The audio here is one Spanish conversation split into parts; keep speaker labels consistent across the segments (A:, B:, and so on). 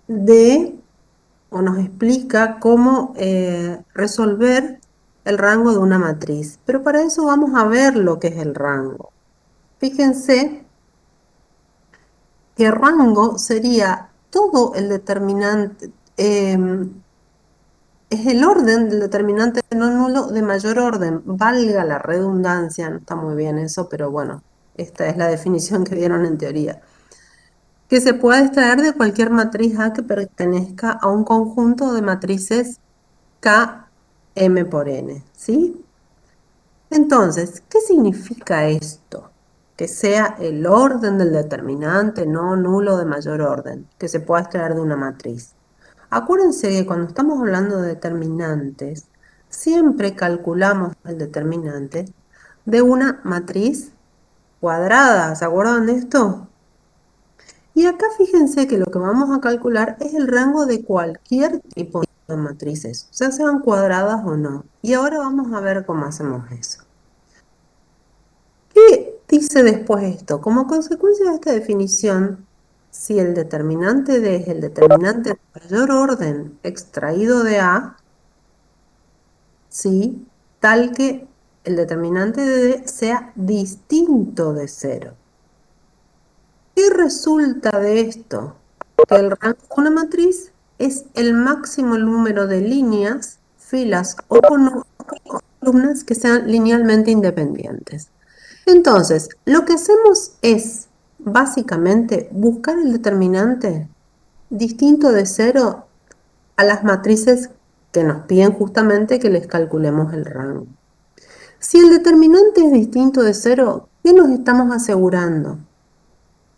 A: de, o nos explica cómo resolver el rango de una matriz. Pero para eso vamos a ver lo que es el rango. Fíjense que rango sería todo el determinante, es el orden del determinante no nulo de mayor orden, valga la redundancia, no está muy bien eso, pero bueno, esta es la definición que dieron en teoría, que se puede extraer de cualquier matriz A que pertenezca a un conjunto de matrices K M por N, ¿sí? Entonces, ¿qué significa esto? Que sea el orden del determinante no nulo de mayor orden, que se pueda extraer de una matriz. Acuérdense que cuando estamos hablando de determinantes, siempre calculamos el determinante de una matriz cuadrada. ¿Se acuerdan de esto? Y acá fíjense que lo que vamos a calcular es el rango de cualquier tipo de matrices, ya sean cuadradas o no. Y ahora vamos a ver cómo hacemos eso. ¿Qué dice después esto? Como consecuencia de esta definición, si el determinante D es el determinante de mayor orden extraído de A, ¿sí? Tal que el determinante de D sea distinto de cero. ¿Qué resulta de esto? Que el rango de una matriz es el máximo número de líneas, filas o columnas que sean linealmente independientes. Entonces, lo que hacemos es básicamente buscar el determinante distinto de cero a las matrices que nos piden justamente que les calculemos el rango. Si el determinante es distinto de cero, ¿qué nos estamos asegurando?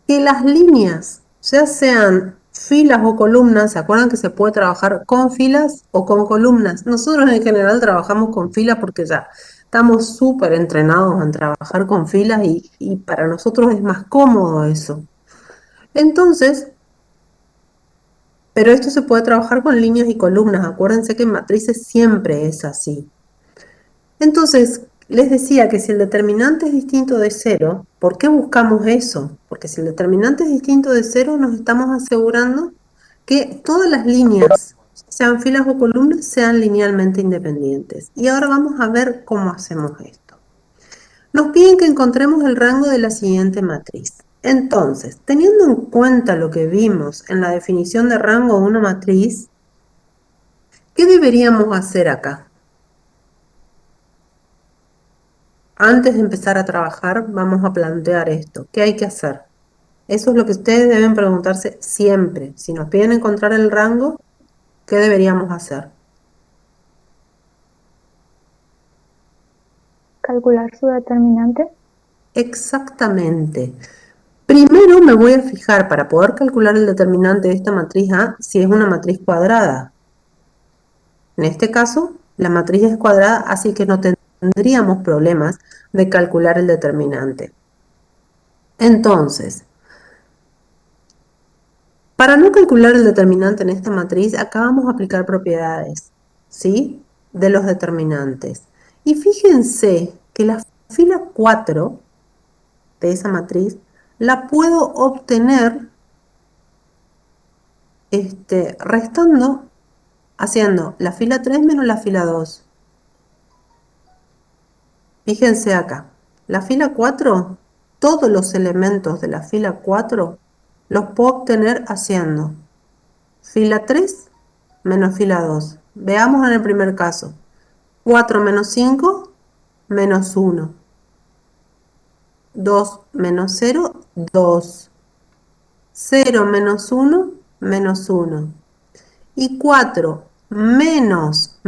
A: Que las líneas, ya sean filas o columnas, ¿se acuerdan que se puede trabajar con filas o con columnas? Nosotros en general trabajamos con filas porque ya estamos súper entrenados en trabajar con filas y para nosotros es más cómodo eso. Entonces, pero esto se puede trabajar con líneas y columnas. Acuérdense que en matrices siempre es así. Entonces, les decía que si el determinante es distinto de cero, ¿por qué buscamos eso? Porque si el determinante es distinto de cero, nos estamos asegurando que todas las líneas, sean filas o columnas, sean linealmente independientes. Y ahora vamos a ver cómo hacemos esto. Nos piden que encontremos el rango de la siguiente matriz. Entonces, teniendo en cuenta lo que vimos en la definición de rango de una matriz, ¿qué deberíamos hacer acá? Antes de empezar a trabajar, vamos a plantear esto. ¿Qué hay que hacer? Eso es lo que ustedes deben preguntarse siempre. Si nos piden encontrar el rango, ¿qué deberíamos hacer?
B: Calcular su determinante.
A: Exactamente. Primero me voy a fijar para poder calcular el determinante de esta matriz A si es una matriz cuadrada. En este caso, la matriz es cuadrada, así que no tendríamos problemas de calcular el determinante. Entonces, para no calcular el determinante en esta matriz, acá vamos a aplicar propiedades, ¿sí? De los determinantes. Y fíjense que la fila 4 de esa matriz la puedo obtener restando, haciendo la fila 3 menos la fila 2. Fíjense acá, la fila 4, todos los elementos de la fila 4 los puedo obtener haciendo fila 3 menos fila 2. Veamos en el primer caso. 4 menos 5 menos 1. 2 menos 0, 2. 0 menos 1, menos 1. Y 4 menos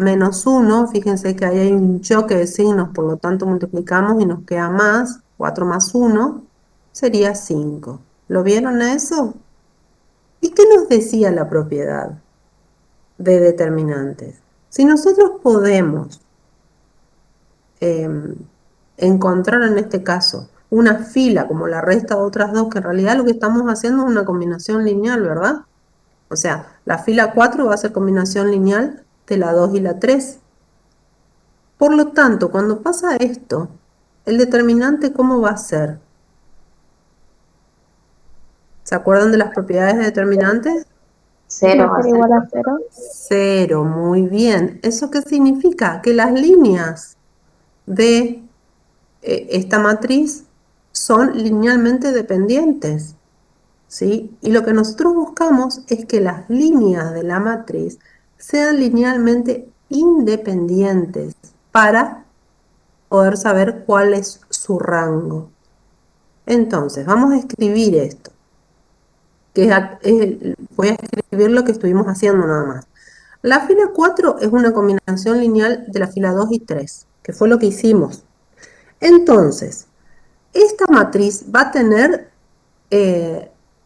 A: 1, fíjense que ahí hay un choque de signos, por lo tanto multiplicamos y nos queda más. 4 más 1 sería 5. ¿Lo vieron eso? ¿Y qué nos decía la propiedad de determinantes? Si nosotros podemos encontrar en este caso una fila como la resta de otras dos, que en realidad lo que estamos haciendo es una combinación lineal, ¿verdad? O sea, la fila 4 va a ser combinación lineal de la 2 y la 3. Por lo tanto, cuando pasa esto, el determinante, ¿cómo va a ser? ¿Se acuerdan de las propiedades de determinantes?
B: Va
C: Cero
B: a
C: va a
B: ser
C: ser
B: igual a
C: igual.
B: 0.
A: 0, muy bien. ¿Eso qué significa? Que las líneas de esta matriz son linealmente dependientes, ¿sí? Y lo que nosotros buscamos es que las líneas de la matriz sean linealmente independientes para poder saber cuál es su rango. Entonces, vamos a escribir esto, voy a escribir lo que estuvimos haciendo nada más. La fila 4 es una combinación lineal de la fila 2 y 3, que fue lo que hicimos. Entonces, esta matriz va a tener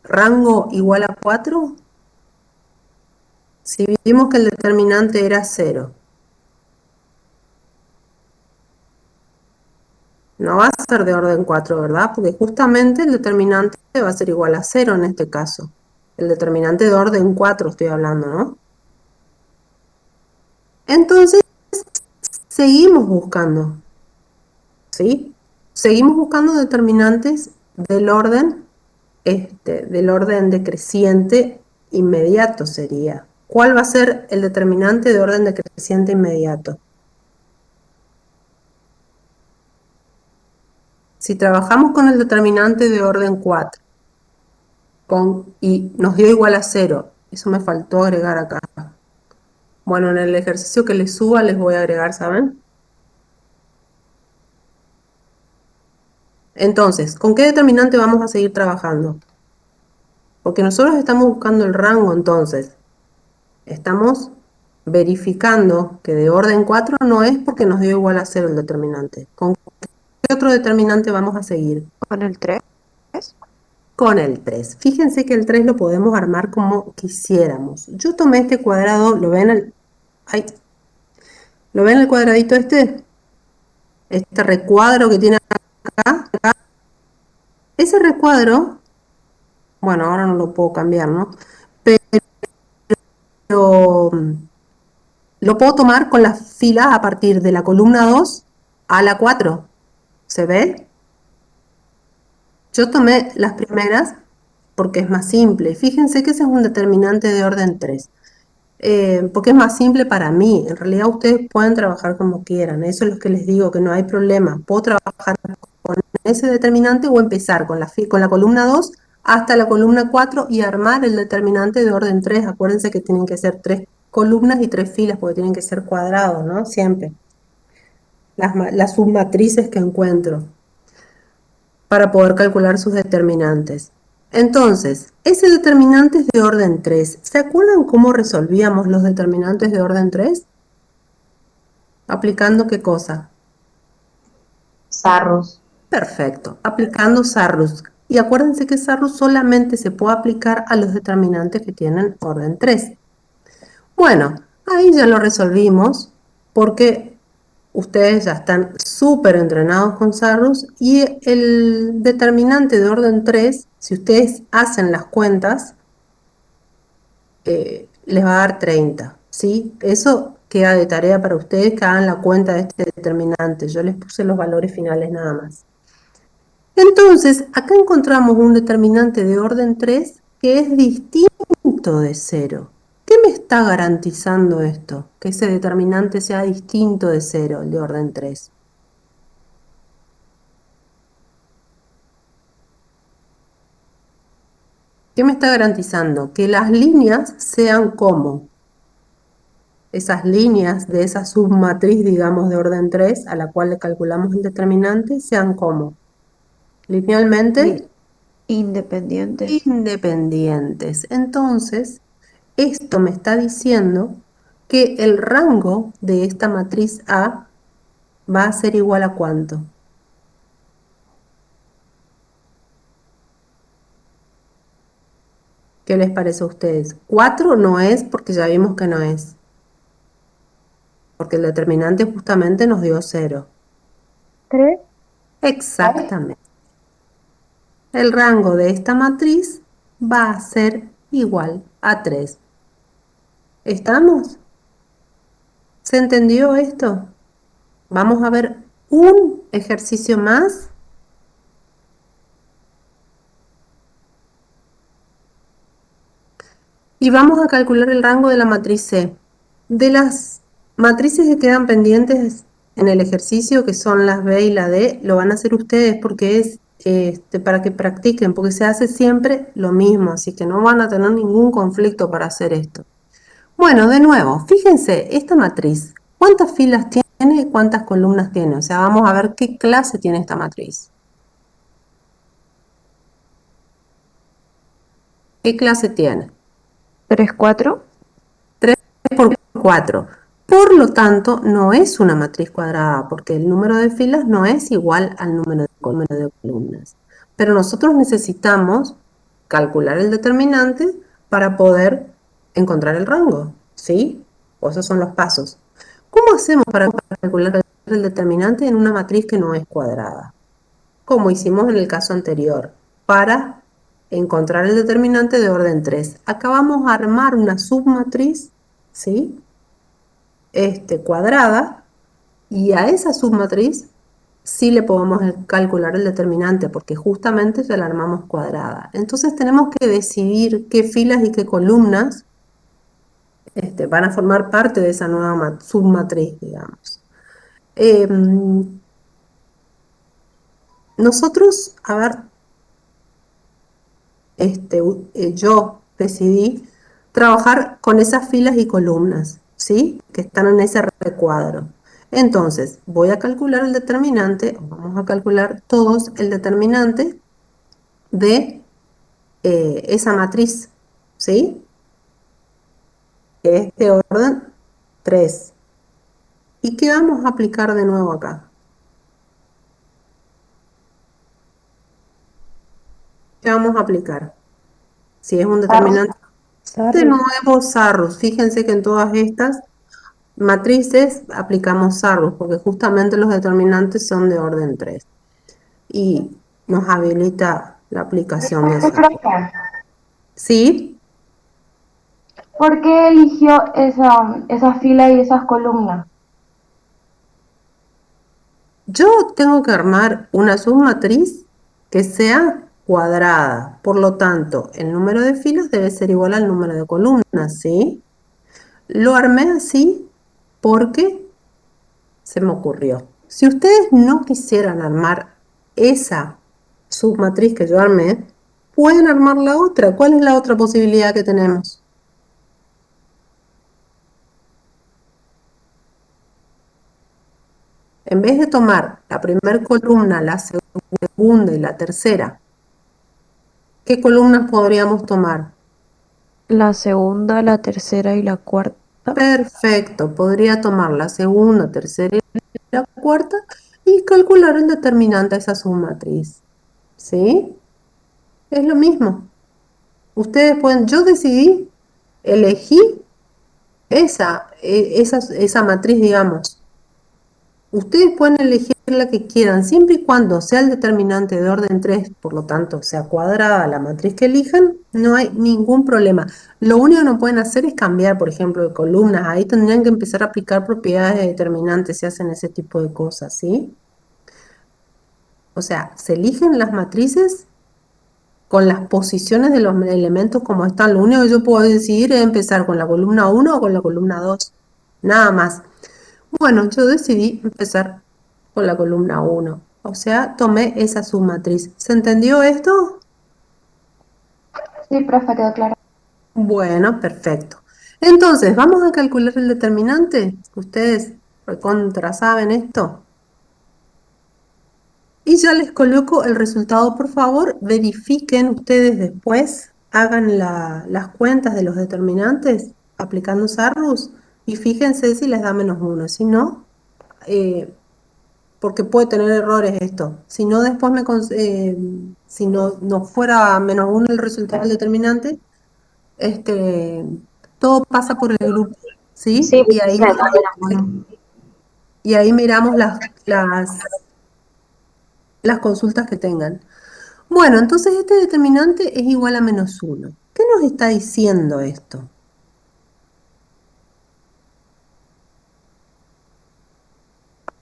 A: rango igual a 4 si vimos que el determinante era 0. No va a ser de orden 4, ¿verdad? Porque justamente el determinante va a ser igual a 0 en este caso. El determinante de orden 4 estoy hablando, ¿no? Entonces, seguimos buscando, ¿sí? Seguimos buscando determinantes del orden decreciente inmediato sería. ¿Cuál va a ser el determinante de orden decreciente inmediato? Si trabajamos con el determinante de orden 4 y nos dio igual a 0, eso me faltó agregar acá. Bueno, en el ejercicio que les suba les voy a agregar, ¿saben? Entonces, ¿con qué determinante vamos a seguir trabajando? Porque nosotros estamos buscando el rango, entonces. Estamos verificando que de orden 4 no es porque nos dio igual a 0 el determinante. ¿Con qué otro determinante vamos a seguir?
D: Con el 3.
A: Con el 3. Fíjense que el 3 lo podemos armar como quisiéramos. Yo tomé este cuadrado, ¿lo ven? ¿Lo ven el cuadradito este? Este recuadro que tiene acá. Ese recuadro, bueno, ahora no lo puedo cambiar, ¿no? Pero lo puedo tomar con la fila a partir de la columna 2 a la 4. ¿Se ve? Yo tomé las primeras porque es más simple. Fíjense que ese es un determinante de orden 3. Porque es más simple para mí. En realidad ustedes pueden trabajar como quieran. Eso es lo que les digo, que no hay problema. Puedo trabajar con ese determinante o empezar con la columna 2 hasta la columna 4 y armar el determinante de orden 3. Acuérdense que tienen que ser 3 columnas y 3 filas porque tienen que ser cuadrados, ¿no? Siempre. Las submatrices que encuentro para poder calcular sus determinantes. Entonces, ese determinante es de orden 3. ¿Se acuerdan cómo resolvíamos los determinantes de orden 3? ¿Aplicando qué cosa?
C: Sarrus.
A: Perfecto, aplicando Sarrus. Y acuérdense que Sarrus solamente se puede aplicar a los determinantes que tienen orden 3. Bueno, ahí ya lo resolvimos porque ustedes ya están súper entrenados con Sarrus y el determinante de orden 3, si ustedes hacen las cuentas, les va a dar 30, ¿sí? Eso queda de tarea para ustedes que hagan la cuenta de este determinante. Yo les puse los valores finales nada más. Entonces, acá encontramos un determinante de orden 3 que es distinto de 0. ¿Qué me está garantizando esto? Que ese determinante sea distinto de 0, el de orden 3. ¿Qué me está garantizando? Que las líneas sean como esas líneas de esa submatriz, digamos, de orden 3, a la cual le calculamos el determinante, sean como linealmente
D: Independientes.
A: independientes. Entonces, esto me está diciendo que el rango de esta matriz A va a ser igual a ¿cuánto? ¿Qué les parece a ustedes? 4 no es porque ya vimos que no es. Porque el determinante justamente nos dio 0.
B: 3.
A: Exactamente. El rango de esta matriz va a ser igual a 3. ¿Estamos? ¿Se entendió esto? Vamos a ver un ejercicio más. Y vamos a calcular el rango de la matriz C. De las matrices que quedan pendientes en el ejercicio, que son las B y la D, lo van a hacer ustedes porque es para que practiquen, porque se hace siempre lo mismo, así que no van a tener ningún conflicto para hacer esto. Bueno, de nuevo, fíjense, esta matriz, ¿cuántas filas tiene y cuántas columnas tiene? O sea, vamos a ver qué clase tiene esta matriz. ¿Qué clase tiene?
D: 3, 4.
A: 3 por 4. Por lo tanto, no es una matriz cuadrada, porque el número de filas no es igual al número de columnas. Pero nosotros necesitamos calcular el determinante para poder encontrar el rango, ¿sí? O esos son los pasos. ¿Cómo hacemos para calcular el determinante en una matriz que no es cuadrada? Como hicimos en el caso anterior, para encontrar el determinante de orden 3. Acá vamos a armar una submatriz, ¿sí? Cuadrada, y a esa submatriz sí le podemos calcular el determinante, porque justamente ya la armamos cuadrada. Entonces tenemos que decidir qué filas y qué columnas van a formar parte de esa nueva submatriz, digamos. Nosotros, a ver, yo decidí trabajar con esas filas y columnas, ¿sí? Que están en ese recuadro. Entonces, voy a calcular el determinante, o vamos a calcular todos el determinante de esa matriz, ¿sí? Que es de orden 3. ¿Y qué vamos a aplicar de nuevo acá? ¿Qué vamos a aplicar? Si es un determinante de nuevo Sarrus. Fíjense que en todas estas matrices aplicamos Sarrus, porque justamente los determinantes son de orden 3. Y nos habilita la aplicación de Sarrus.
C: Profe,
A: ¿Sí?
C: ¿por qué eligió esa fila y esas columnas?
A: Yo tengo que armar una submatriz que sea cuadrada. Por lo tanto, el número de filas debe ser igual al número de columnas, ¿sí? Lo armé así porque se me ocurrió. Si ustedes no quisieran armar esa submatriz que yo armé, pueden armar la otra. ¿Cuál es la otra posibilidad que tenemos? En vez de tomar la primera columna, la segunda y la tercera, ¿qué columnas podríamos tomar?
D: La segunda, la tercera y la cuarta.
A: Perfecto, podría tomar la segunda, tercera y la cuarta y calcular el determinante de esa submatriz. ¿Sí? Es lo mismo. Ustedes pueden, yo decidí, elegí esa matriz, digamos. Ustedes pueden elegir la que quieran, siempre y cuando sea el determinante de orden 3, por lo tanto, sea cuadrada la matriz que elijan, no hay ningún problema. Lo único que no pueden hacer es cambiar, por ejemplo, de columnas. Ahí tendrían que empezar a aplicar propiedades de determinantes si hacen ese tipo de cosas, ¿sí? O sea, se eligen las matrices con las posiciones de los elementos como están. Lo único que yo puedo decidir es empezar con la columna 1 o con la columna 2. Nada más. Bueno, yo decidí empezar con la columna 1. O sea, tomé esa submatriz. ¿Se entendió esto?
C: Sí, profe, quedó claro.
A: Bueno, perfecto. Entonces, vamos a calcular el determinante. Ustedes recontra saben esto. Y ya les coloco el resultado, por favor. Verifiquen ustedes después. Hagan las cuentas de los determinantes aplicando Sarrus. Y fíjense si les da -1. Si no, porque puede tener errores esto. Si no, después si no fuera -1 el resultado del determinante, todo pasa por el grupo, ¿sí?
C: Sí,
A: Y ahí miramos las consultas que tengan. Bueno, entonces este determinante es igual a -1. ¿Qué nos está diciendo esto?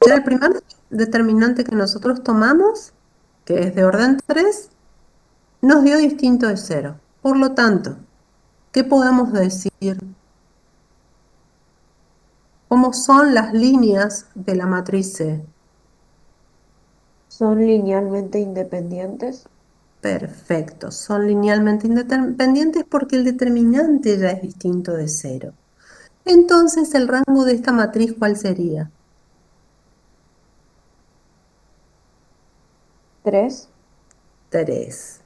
A: Ya el primer determinante que nosotros tomamos, que es de orden 3, nos dio distinto de 0. Por lo tanto, ¿Qué podemos decir? ¿Cómo son las líneas de la matriz C?
D: ¿Son linealmente independientes?
A: Perfecto, son linealmente independientes porque el determinante ya es distinto de cero. Entonces, el rango de esta matriz, ¿cuál sería?
D: 3.
A: 3.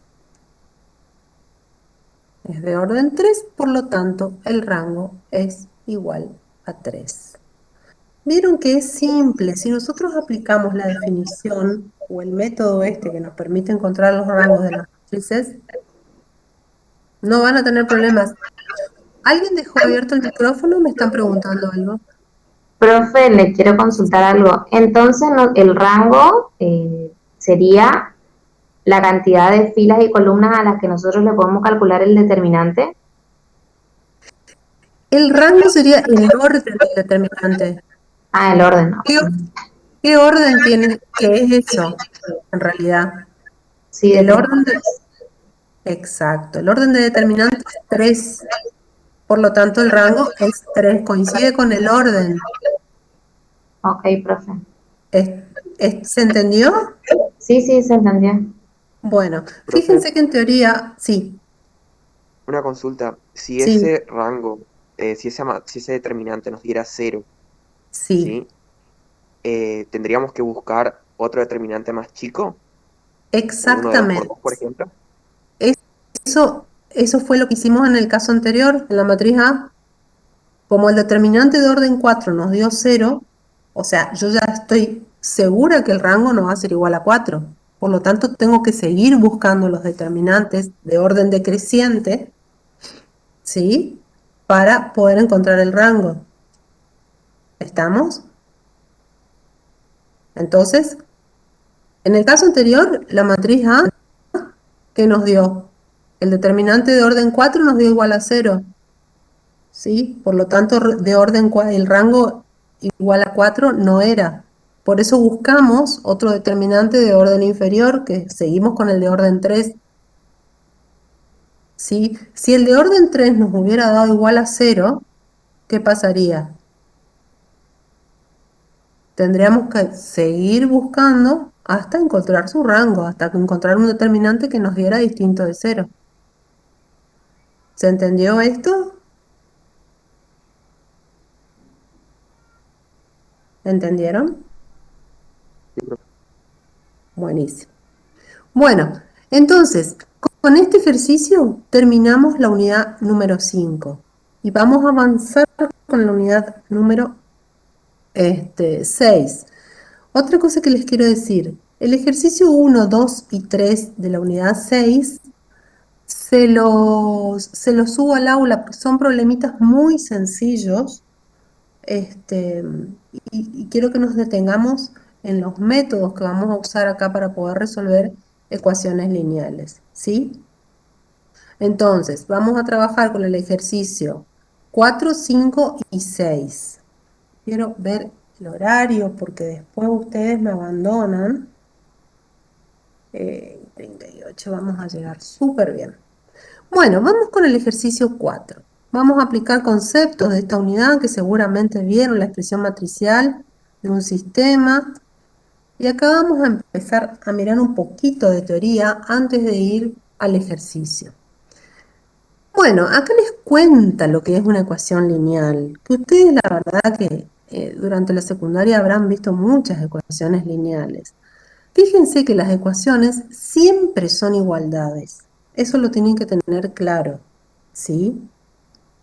A: Es de orden 3, por lo tanto, el rango es igual a 3. Vieron que es simple. Si nosotros aplicamos la definición o el método este que nos permite encontrar los rangos de las matrices, no van a tener problemas. ¿Alguien dejó abierto el micrófono? ¿Me están preguntando algo?
C: Profe, le quiero consultar algo. Entonces, el rango sería la cantidad de filas y columnas a las que nosotros le podemos calcular el determinante.
A: El rango sería el orden del determinante.
C: Ah, el orden, ¿no?
A: ¿Qué, qué orden tiene? ¿Qué es eso, en realidad?
C: Sí,
A: El
C: de
A: orden de... Exacto. El orden de determinante es 3. Por lo tanto, el rango es 3. Coincide con el orden.
C: Ok, profe.
A: ¿Se entendió?
C: Sí, sí, se entendió.
A: Bueno,
E: Profe,
A: fíjense que en teoría, sí,
E: una consulta. Si
A: sí,
E: ese rango, si ese determinante nos diera cero,
A: sí,
E: ¿sí? ¿Tendríamos que buscar otro determinante más chico? ¿Uno de 2 por
A: exactamente.
E: 2, por ejemplo?
A: Eso fue lo que hicimos en el caso anterior, en la matriz A. Como el determinante de orden 4 nos dio 0, o sea, yo ya estoy segura que el rango no va a ser igual a 4. Por lo tanto, tengo que seguir buscando los determinantes de orden decreciente, ¿sí? Para poder encontrar el rango. ¿Estamos? Entonces, en el caso anterior, la matriz A, ¿qué nos dio? El determinante de orden 4 nos dio igual a 0, ¿sí? Por lo tanto, de orden el rango igual a 4 no era. Por eso buscamos otro determinante de orden inferior, que seguimos con el de orden 3, ¿sí? Si el de orden 3 nos hubiera dado igual a 0, ¿qué pasaría? Tendríamos que seguir buscando hasta encontrar su rango, hasta encontrar un determinante que nos diera distinto de 0. ¿Se entendió esto? ¿Entendieron?
E: Sí, profe.
A: Buenísimo. Bueno, entonces, con este ejercicio terminamos la unidad número 5 y vamos a avanzar con la unidad número 6. Otra cosa que les quiero decir, el ejercicio 1, 2 y 3 de la unidad 6 se los subo al aula, porque son problemitas muy sencillos. Y quiero que nos detengamos en los métodos que vamos a usar acá para poder resolver ecuaciones lineales, ¿sí? Entonces, vamos a trabajar con el ejercicio 4, 5 y 6. Quiero ver el horario porque después ustedes me abandonan. 38, vamos a llegar súper bien. Bueno, vamos con el ejercicio 4. Vamos a aplicar conceptos de esta unidad que seguramente vieron, la expresión matricial de un sistema. Y acá vamos a empezar a mirar un poquito de teoría antes de ir al ejercicio. Bueno, acá les cuenta lo que es una ecuación lineal, que ustedes la verdad que durante la secundaria habrán visto muchas ecuaciones lineales. Fíjense que las ecuaciones siempre son igualdades. Eso lo tienen que tener claro, ¿sí?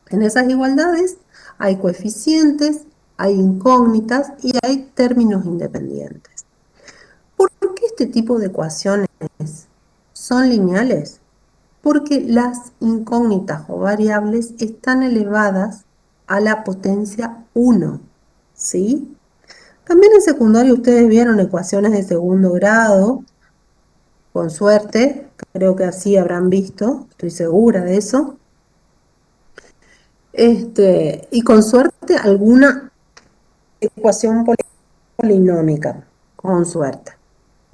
A: En esas igualdades hay coeficientes, hay incógnitas y hay términos independientes. ¿Por qué este tipo de ecuaciones son lineales? Porque las incógnitas o variables están elevadas a la potencia 1, ¿sí? También en secundaria ustedes vieron ecuaciones de segundo grado, con suerte, creo que así habrán visto, estoy segura de eso. Y con suerte alguna ecuación polinómica, con suerte.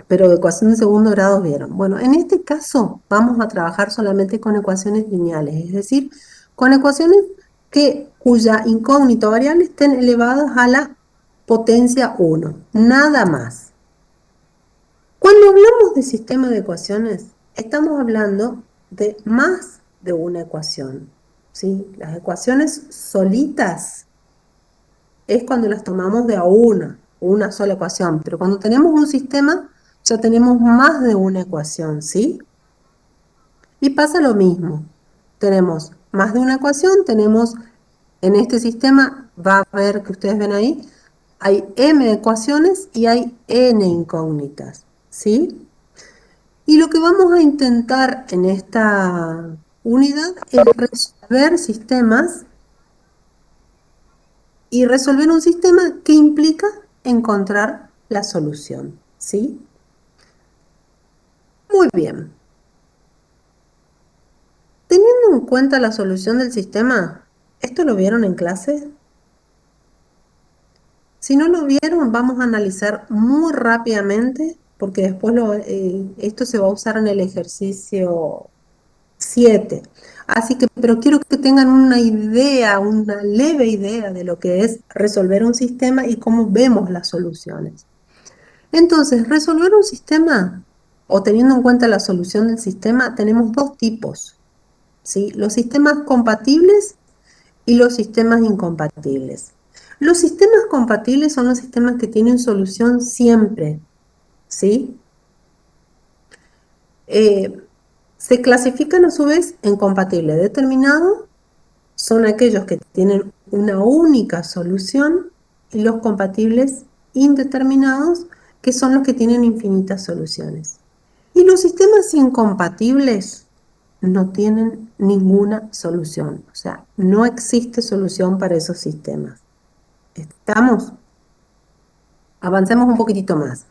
A: Pero ecuación de segundo grado vieron. Bueno, en este caso vamos a trabajar solamente con ecuaciones lineales, es decir, con ecuaciones cuya incógnita o variable estén elevadas a la potencia 1, nada más. Cuando hablamos de sistema de ecuaciones, estamos hablando de más de una ecuación, ¿sí? Las ecuaciones solitas es cuando las tomamos de a una sola ecuación, pero cuando tenemos un sistema ya tenemos más de una ecuación, ¿sí? Y pasa lo mismo, tenemos más de una ecuación, tenemos en este sistema, va a ver que ustedes ven ahí, hay m ecuaciones y hay n incógnitas, ¿sí? Y lo que vamos a intentar en esta unidad es resolver sistemas y resolver un sistema que implica encontrar la solución, ¿sí? Muy bien. Teniendo en cuenta la solución del sistema, ¿esto lo vieron en clase? Si no lo vieron, vamos a analizar muy rápidamente, porque después esto se va a usar en el ejercicio 7. Así que, pero quiero que tengan una idea, una leve idea de lo que es resolver un sistema y cómo vemos las soluciones. Entonces, resolver un sistema, o teniendo en cuenta la solución del sistema, tenemos dos tipos, ¿sí? Los sistemas compatibles y los sistemas incompatibles. Los sistemas compatibles son los sistemas que tienen solución siempre, ¿sí? Se clasifican a su vez en compatible determinado, son aquellos que tienen una única solución, y los compatibles indeterminados, que son los que tienen infinitas soluciones. Y los sistemas incompatibles no tienen ninguna solución, o sea, no existe solución para esos sistemas. ¿Estamos? Avancemos un poquitito más,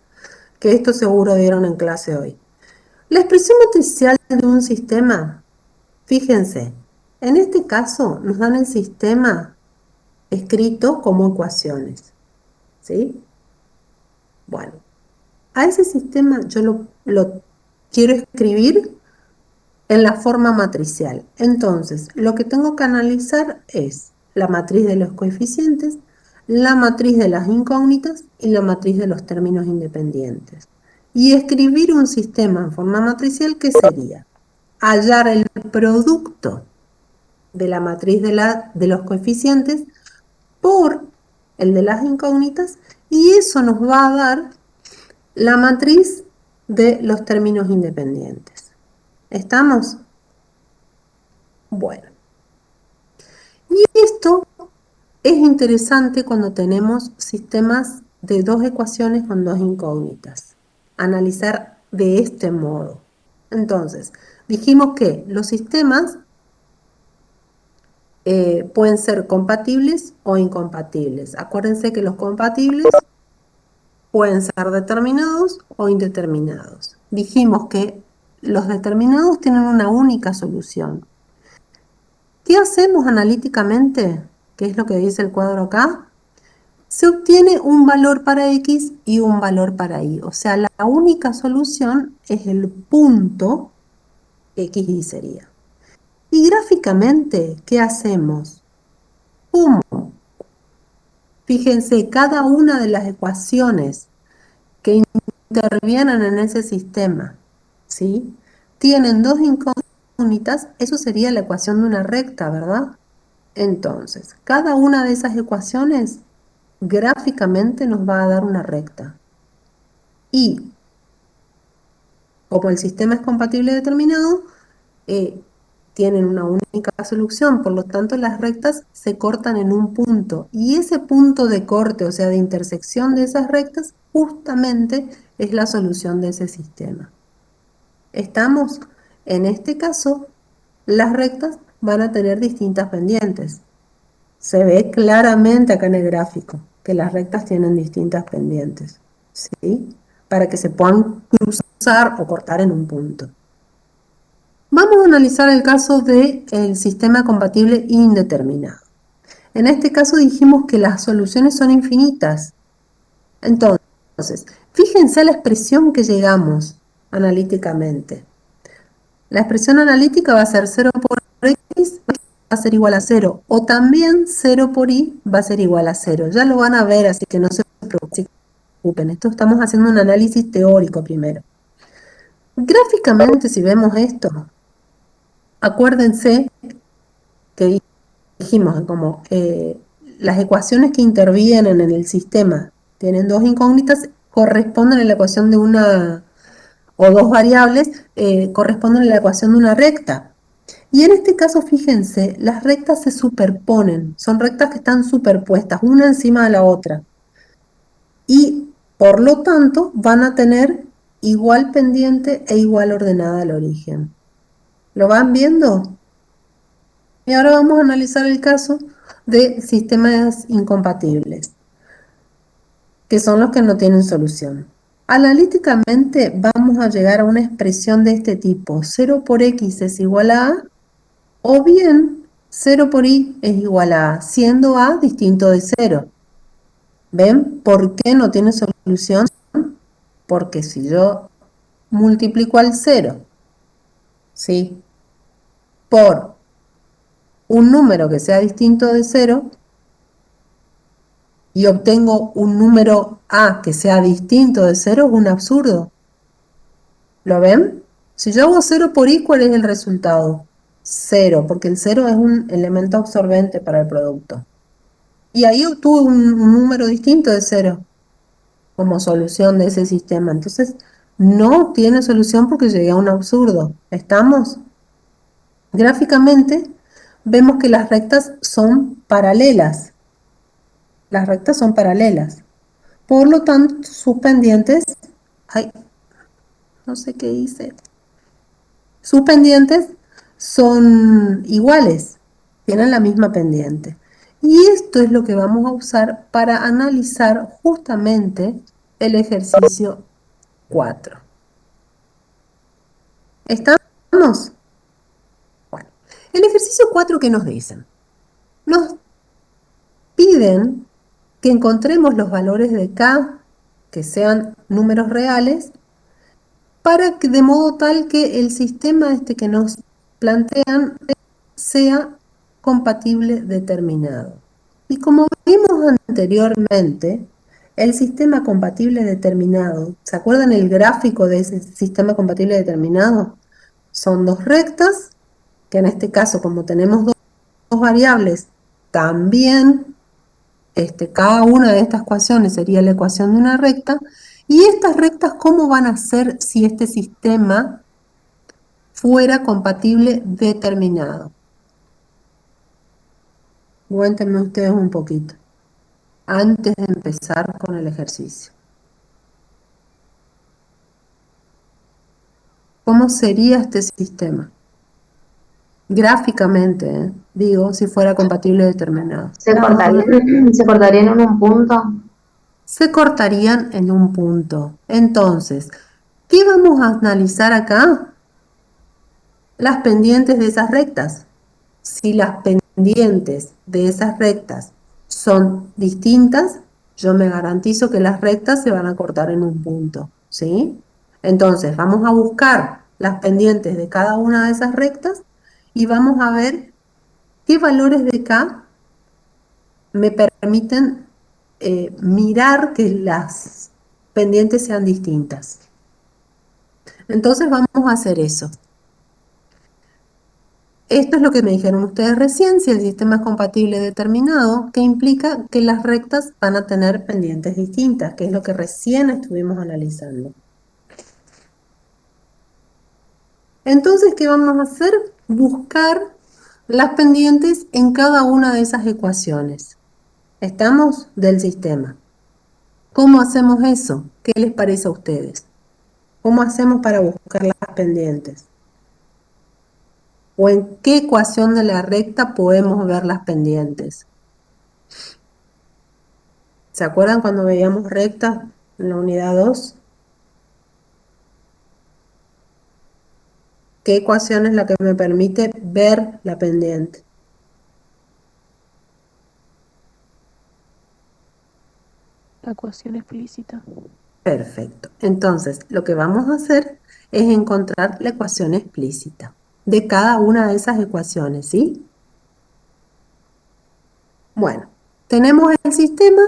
A: que esto seguro vieron en clase hoy. La expresión matricial de un sistema, fíjense, en este caso nos dan el sistema escrito como ecuaciones, ¿sí? Bueno, a ese sistema yo lo quiero escribir en la forma matricial. Entonces, lo que tengo que analizar es la matriz de los coeficientes, la matriz de las incógnitas y la matriz de los términos independientes. Y escribir un sistema en forma matricial, ¿qué sería? Hallar el producto de la matriz de los coeficientes por el de las incógnitas, y eso nos va a dar la matriz de los términos independientes. ¿Estamos? Bueno, y esto es interesante cuando tenemos sistemas de dos ecuaciones con dos incógnitas. Analizar de este modo. Entonces, dijimos que los sistemas pueden ser compatibles o incompatibles. Acuérdense que los compatibles pueden ser determinados o indeterminados. Dijimos que los determinados tienen una única solución. ¿Qué hacemos analíticamente? ¿Qué es lo que dice el cuadro acá? Se obtiene un valor para X y un valor para Y. O sea, la única solución es el punto X, Y sería. Y gráficamente, ¿qué hacemos? ¿Cómo? Fíjense, cada una de las ecuaciones que intervienen en ese sistema, ¿sí? Tienen dos incógnitas, eso sería la ecuación de una recta, ¿verdad? Entonces, cada una de esas ecuaciones gráficamente nos va a dar una recta. Y como el sistema es compatible determinado, tienen una única solución, por lo tanto las rectas se cortan en un punto, y ese punto de corte, o sea de intersección de esas rectas, justamente es la solución de ese sistema. ¿Estamos? En este caso, las rectas van a tener distintas pendientes. Se ve claramente acá en el gráfico que las rectas tienen distintas pendientes, ¿sí? Para que se puedan cruzar o cortar en un punto. Vamos a analizar el caso del sistema compatible indeterminado. En este caso dijimos que las soluciones son infinitas. Entonces, fíjense la expresión que llegamos analíticamente. La expresión analítica va a ser 0 por x a ser igual a 0. O también 0 por i va a ser igual a 0. Ya lo van a ver, así que no se preocupen. Esto estamos haciendo un análisis teórico primero. Gráficamente, si vemos esto, acuérdense que dijimos como las ecuaciones que intervienen en el sistema tienen dos incógnitas, corresponden a la ecuación de una, o dos variables, corresponden a la ecuación de una recta. Y en este caso, fíjense, las rectas se superponen, son rectas que están superpuestas, una encima de la otra. Y por lo tanto van a tener igual pendiente e igual ordenada al origen. ¿Lo van viendo? Y ahora vamos a analizar el caso de sistemas incompatibles, que son los que no tienen solución. Analíticamente vamos a llegar a una expresión de este tipo: 0 por x es igual a a, o bien 0 por y es igual a a, siendo a distinto de 0. ¿Ven por qué no tiene solución? Porque si yo multiplico al 0, ¿sí?, por un número que sea distinto de 0, y obtengo un número a que sea distinto de 0, es un absurdo. ¿Lo ven? Si yo hago 0 por i, ¿cuál es el resultado? 0, porque el 0 es un elemento absorbente para el producto. Y ahí obtuve un número distinto de 0 como solución de ese sistema. Entonces, no tiene solución porque llegué a un absurdo. ¿Estamos? Gráficamente, vemos que las rectas son paralelas. Las rectas son paralelas. Por lo tanto, sus pendientes, ay, no sé qué hice, sus pendientes son iguales, tienen la misma pendiente. Y esto es lo que vamos a usar para analizar justamente el ejercicio 4. ¿Estamos? Bueno, el ejercicio 4, ¿qué nos dicen? Nos piden que encontremos los valores de k que sean números reales, para que, de modo tal que el sistema este que nos plantean sea compatible determinado. Y como vimos anteriormente, el sistema compatible determinado, ¿se acuerdan el gráfico de ese sistema compatible determinado? Son dos rectas, que en este caso, como tenemos dos variables, también cada una de estas ecuaciones sería la ecuación de una recta. Y estas rectas, ¿cómo van a ser si este sistema fuera compatible determinado? Cuéntenme ustedes un poquito, antes de empezar con el ejercicio. ¿Cómo sería este sistema? Gráficamente, digo, si fuera compatible determinado.
C: Se cortarían en un punto.
A: Se cortarían en un punto. Entonces, ¿qué vamos a analizar acá? Las pendientes de esas rectas. Si las pendientes de esas rectas son distintas, yo me garantizo que las rectas se van a cortar en un punto, ¿sí? Entonces, vamos a buscar las pendientes de cada una de esas rectas y vamos a ver qué valores de k me permiten mirar que las pendientes sean distintas. Entonces vamos a hacer eso. Esto es lo que me dijeron ustedes recién: si el sistema es compatible determinado, que implica que las rectas van a tener pendientes distintas, que es lo que recién estuvimos analizando. Entonces, ¿qué vamos a hacer? Buscar las pendientes en cada una de esas ecuaciones. ¿Estamos? Del sistema. ¿Cómo hacemos eso? ¿Qué les parece a ustedes? ¿Cómo hacemos para buscar las pendientes? ¿O en qué ecuación de la recta podemos ver las pendientes? ¿Se acuerdan cuando veíamos rectas en la unidad 2? ¿Qué ecuación es la que me permite ver la pendiente?
D: La ecuación explícita.
A: Perfecto. Entonces, lo que vamos a hacer es encontrar la ecuación explícita de cada una de esas ecuaciones, ¿sí? Bueno, tenemos el sistema,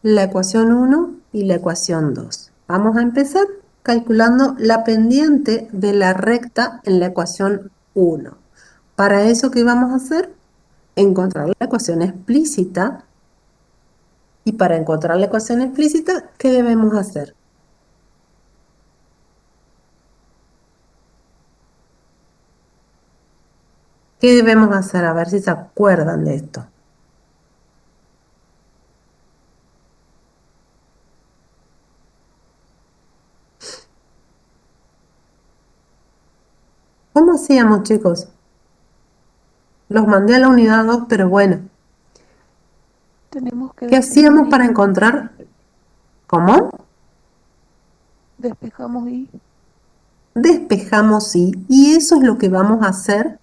A: la ecuación 1 y la ecuación 2. Vamos a empezar calculando la pendiente de la recta en la ecuación 1. Para eso, ¿qué vamos a hacer? Encontrar la ecuación explícita. Y para encontrar la ecuación explícita, ¿qué debemos hacer? ¿Qué debemos hacer? A ver si se acuerdan de esto. ¿Cómo hacíamos, chicos? Los mandé a la unidad 2, pero bueno.
D: Tenemos que
A: ¿Qué hacíamos para encontrar? ¿Cómo?
D: despejamos y
A: Despejamos y eso es lo que vamos a hacer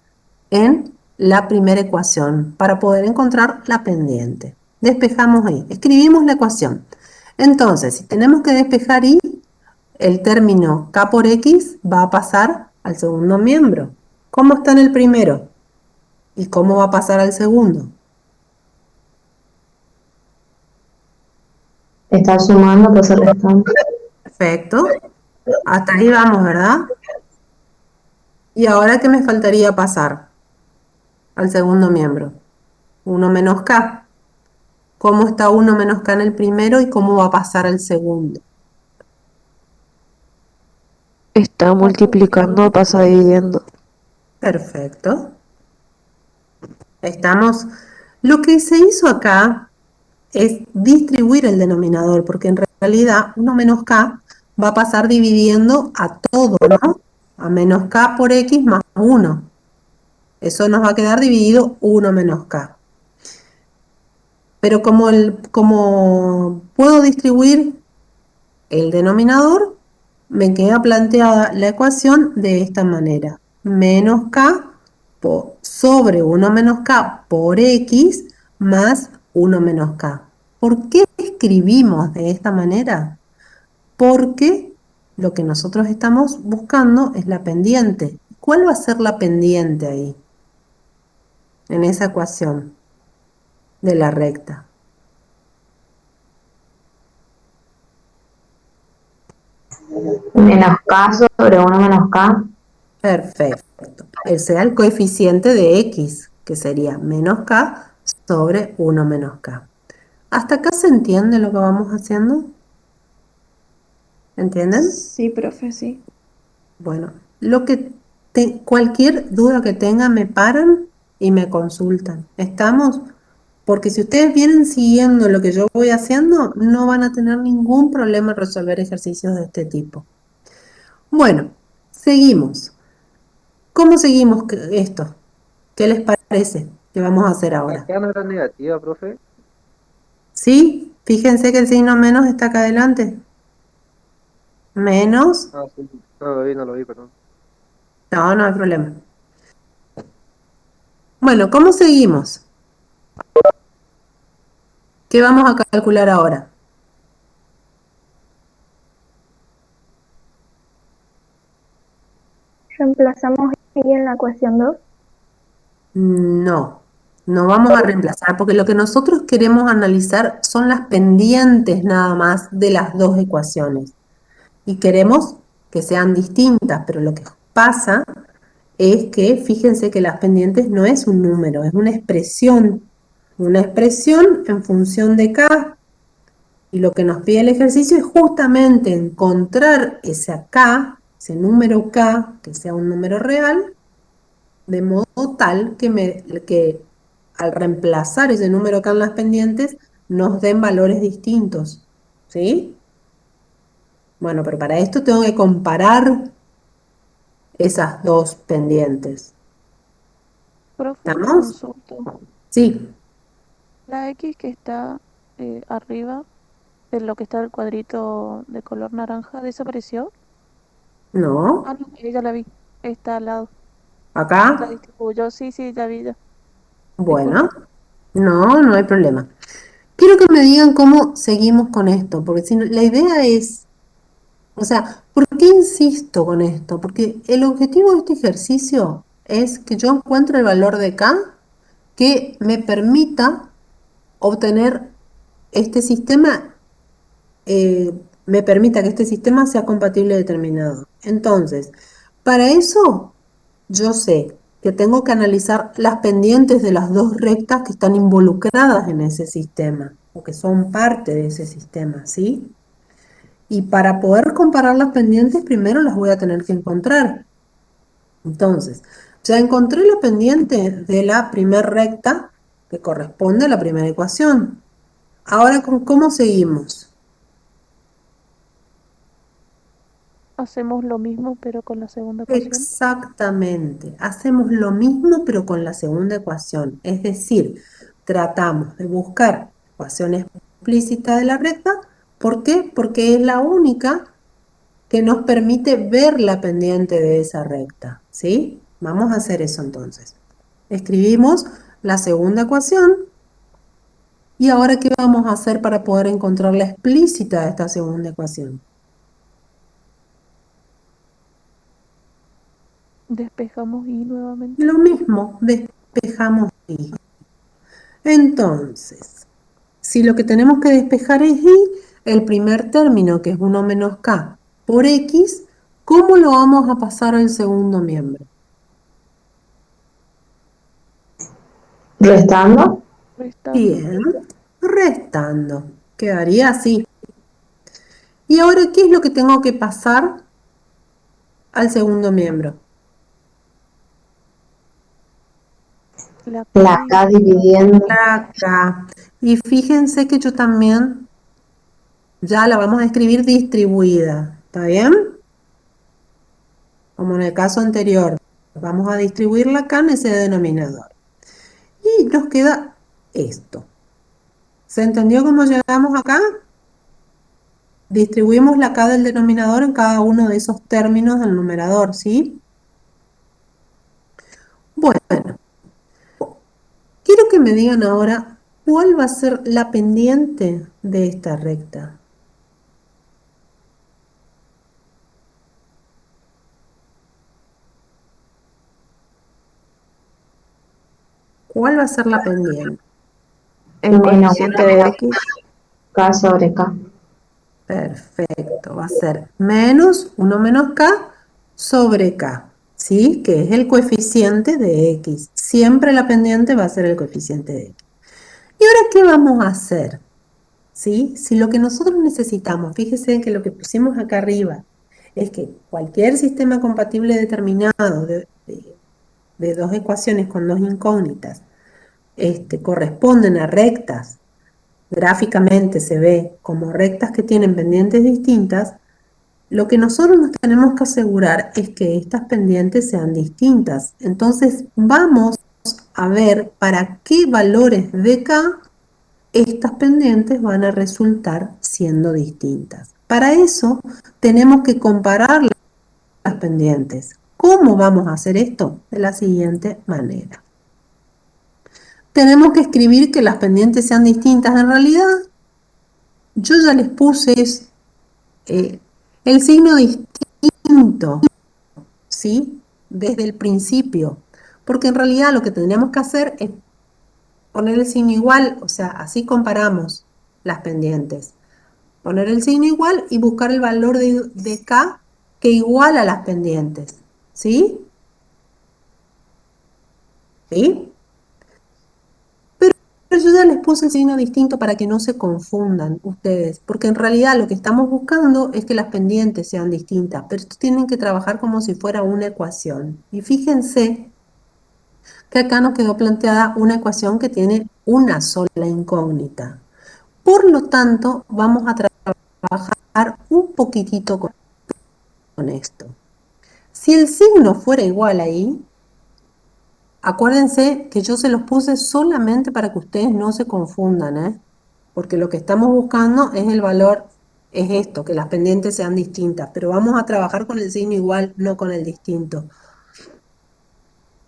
A: en la primera ecuación para poder encontrar la pendiente. Despejamos y escribimos la ecuación. Entonces, si tenemos que despejar y, el término k por x va a pasar al segundo miembro. ¿Cómo está en el primero? ¿Y cómo va a pasar al segundo?
C: Está sumando, entonces restando.
A: Perfecto. Hasta ahí vamos, ¿verdad? ¿Y ahora qué me faltaría pasar al segundo miembro? 1 menos k. ¿Cómo está 1 menos k en el primero y cómo va a pasar al segundo?
D: está multiplicando, pasa dividiendo.
A: Perfecto. Estamos. Lo que se hizo acá es distribuir el denominador, porque en realidad 1 menos k va a pasar dividiendo a todo, ¿no? A menos k por x más 1. Eso nos va a quedar dividido 1 menos k. Pero como puedo distribuir el denominador, me queda planteada la ecuación de esta manera. Menos k sobre 1 menos k por x más 1 menos k. ¿Por qué escribimos de esta manera? Porque lo que nosotros estamos buscando es la pendiente. ¿Cuál va a ser la pendiente ahí? En esa ecuación de la recta.
C: Menos k sobre 1 menos k.
A: Perfecto. Será el coeficiente de x, que sería menos k sobre 1 menos k. ¿Hasta acá se entiende lo que vamos haciendo? ¿Entienden?
D: Sí, profe, sí.
A: Bueno, cualquier duda que tengan me paran y me consultan. ¿Estamos? Porque si ustedes vienen siguiendo lo que yo voy haciendo, no van a tener ningún problema en resolver ejercicios de este tipo. Bueno, seguimos. ¿Cómo seguimos esto? ¿Qué les parece que vamos a hacer ahora?
F: Acá no era negativa, profe.
A: ¿Sí? Fíjense que el signo menos está acá adelante. Menos.
F: Ah, sí. No lo vi, perdón.
A: No, no hay problema. Bueno, ¿cómo seguimos? ¿Qué vamos a calcular ahora?
B: Reemplazamos y en la ecuación 2.
A: No, no vamos a reemplazar porque lo que nosotros queremos analizar son las pendientes nada más de las dos ecuaciones. Y queremos que sean distintas, pero lo que pasa es que fíjense que las pendientes no es un número, es una expresión. Una expresión en función de k. Y lo que nos pide el ejercicio es justamente encontrar ese k, ese número k, que sea un número real, de modo tal que al reemplazar ese número k en las pendientes nos den valores distintos. ¿Sí? Bueno, pero para esto tengo que comparar esas dos pendientes.
D: Profe, una
A: ¿Estamos?
D: consulta.
A: Sí.
D: La X que está arriba de lo que está el cuadrito de color naranja, ¿desapareció?
A: ¿No?
D: Ah, no, ya la vi. Está al lado. La
A: ¿Acá?
D: distribuyó. Sí, sí, ya vi ya.
A: Bueno.
D: Disculpe.
A: No, no hay problema. Quiero que me digan cómo seguimos con esto, porque si no, la idea es, o sea, ¿por qué insisto con esto? Porque el objetivo de este ejercicio es que yo encuentre el valor de k que me permita obtener este sistema, me permita que este sistema sea compatible determinado. Entonces, para eso yo sé que tengo que analizar las pendientes de las dos rectas que están involucradas en ese sistema o que son parte de ese sistema, ¿sí? Y para poder comparar las pendientes, primero las voy a tener que encontrar. Entonces, ya encontré la pendiente de la primera recta que corresponde a la primera ecuación. Ahora, ¿cómo seguimos?
D: Hacemos lo mismo pero con la segunda ecuación.
A: Exactamente, hacemos lo mismo pero con la segunda ecuación, es decir, tratamos de buscar la ecuación explícita de la recta. ¿Por qué? Porque es la única que nos permite ver la pendiente de esa recta, ¿sí? Vamos a hacer eso entonces. Escribimos la segunda ecuación y ahora ¿qué vamos a hacer para poder encontrar la explícita de esta segunda ecuación?
D: Despejamos y nuevamente.
A: Lo mismo, despejamos y. Entonces, si lo que tenemos que despejar es y, el primer término, que es 1 menos k por x, ¿cómo lo vamos a pasar al segundo miembro?
C: Restando.
D: Restando.
A: Bien, restando. Quedaría así. ¿Y ahora qué es lo que tengo que pasar al segundo miembro?
D: La
C: La
D: K
C: K dividiendo.
A: La k. Y fíjense que yo también ya la vamos a escribir distribuida. ¿Está bien? Como en el caso anterior. Vamos a distribuir la k en ese denominador. Y nos queda esto. ¿Se entendió cómo llegamos acá? Distribuimos la k del denominador en cada uno de esos términos del numerador, ¿sí? Bueno, quiero que me digan ahora cuál va a ser la pendiente de esta recta. ¿Cuál va a ser la pendiente?
D: el
C: Menos
D: coeficiente de x.
C: K sobre K.
A: Perfecto, va a ser menos 1 menos k sobre k, ¿sí? Que es el coeficiente de x. Siempre la pendiente va a ser el coeficiente de x. ¿Y ahora qué vamos a hacer? ¿Sí? Si lo que nosotros necesitamos, fíjese que lo que pusimos acá arriba, es que cualquier sistema compatible determinado de dos ecuaciones con dos incógnitas corresponden a rectas, gráficamente se ve como rectas que tienen pendientes distintas. Lo que nosotros nos tenemos que asegurar es que estas pendientes sean distintas. Entonces vamos a ver para qué valores de k estas pendientes van a resultar siendo distintas. Para eso tenemos que comparar las pendientes. ¿Cómo vamos a hacer esto? De la siguiente manera. Tenemos que escribir que las pendientes sean distintas. En realidad, yo ya les puse el signo distinto, ¿sí? Desde el principio. Porque en realidad lo que tendríamos que hacer es poner el signo igual, o sea, así comparamos las pendientes. Poner el signo igual y buscar el valor de k que iguala a las pendientes. ¿Sí? ¿Sí? Pero yo ya les puse el signo distinto para que no se confundan ustedes, porque en realidad lo que estamos buscando es que las pendientes sean distintas, pero tienen que trabajar como si fuera una ecuación. Y fíjense que acá nos quedó planteada una ecuación que tiene una sola incógnita. Por lo tanto, vamos a trabajar un poquitito con esto. Si el signo fuera igual ahí, acuérdense que yo se los puse solamente para que ustedes no se confundan, ¿eh? Porque lo que estamos buscando es el valor, es esto, que las pendientes sean distintas, pero vamos a trabajar con el signo igual, no con el distinto.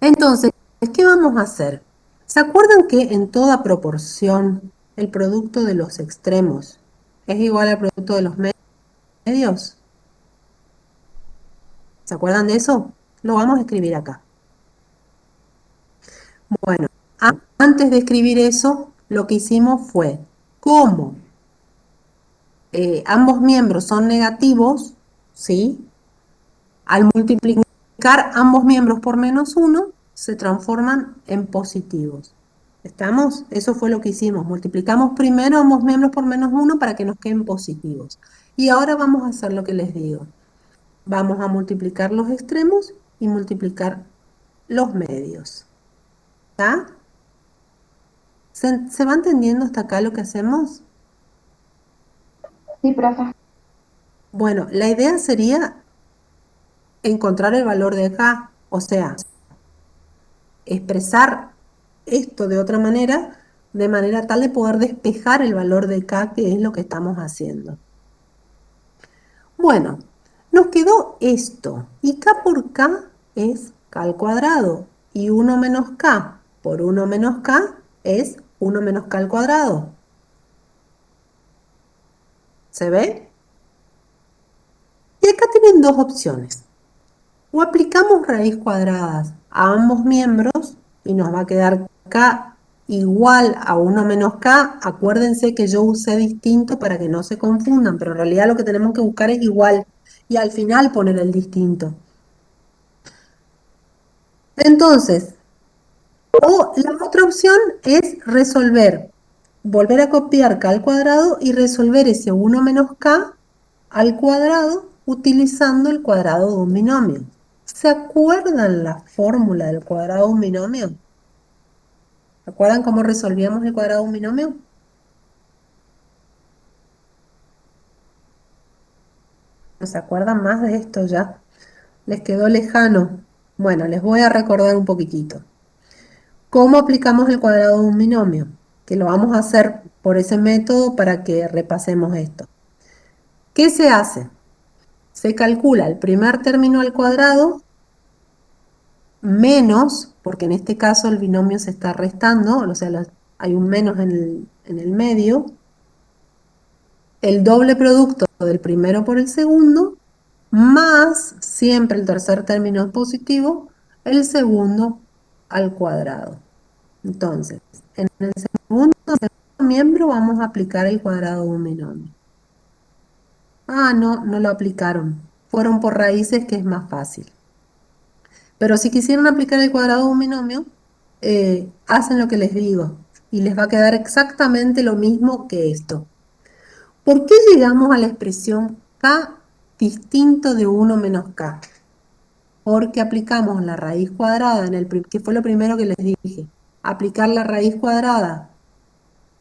A: Entonces, ¿qué vamos a hacer? ¿Se acuerdan que en toda proporción el producto de los extremos es igual al producto de los medios? ¿Se acuerdan de eso? Lo vamos a escribir acá. Bueno, antes de escribir eso, lo que hicimos fue, como ambos miembros son negativos, ¿sí? Al multiplicar ambos miembros por -1, se transforman en positivos. ¿Estamos? Eso fue lo que hicimos. Multiplicamos primero ambos miembros por -1 para que nos queden positivos. Y ahora vamos a hacer lo que les digo. Vamos a multiplicar los extremos y multiplicar los medios. ¿Está? ¿Se va entendiendo hasta acá lo que hacemos?
C: Sí, profe.
A: Bueno, la idea sería encontrar el valor de acá, o sea, expresar esto de manera tal de poder despejar el valor de k, que es lo que estamos haciendo. Bueno, nos quedó esto, y k por k es k al cuadrado, y 1 menos k por 1 menos k es 1 menos k al cuadrado. ¿Se ve? Y acá tienen dos opciones. O aplicamos raíz cuadradas a ambos miembros y nos va a quedar k igual a 1 menos k. Acuérdense que yo usé distinto para que no se confundan, pero en realidad lo que tenemos que buscar es igual y al final poner el distinto. Entonces, o la otra opción es volver a copiar k al cuadrado y resolver ese 1 menos k al cuadrado utilizando el cuadrado de un binomio. ¿Se acuerdan la fórmula del cuadrado de un binomio? ¿Se acuerdan cómo resolvíamos el cuadrado de un binomio? ¿No se acuerdan más de esto ya? ¿Les quedó lejano? Bueno, les voy a recordar un poquitito. ¿Cómo aplicamos el cuadrado de un binomio? Que lo vamos a hacer por ese método para que repasemos esto. ¿Qué se hace? Se calcula el primer término al cuadrado menos, porque en este caso el binomio se está restando, o sea, hay un menos en el medio, el doble producto del primero por el segundo, más, siempre el tercer término es positivo, el segundo al cuadrado. Entonces, en el segundo miembro vamos a aplicar el cuadrado de un binomio. Ah, no lo aplicaron. Fueron por raíces, que es más fácil. Pero si quisieran aplicar el cuadrado de un binomio, hacen lo que les digo y les va a quedar exactamente lo mismo que esto. ¿Por qué llegamos a la expresión k distinto de 1 menos k? Porque aplicamos la raíz cuadrada, que fue lo primero que les dije. Aplicar la raíz cuadrada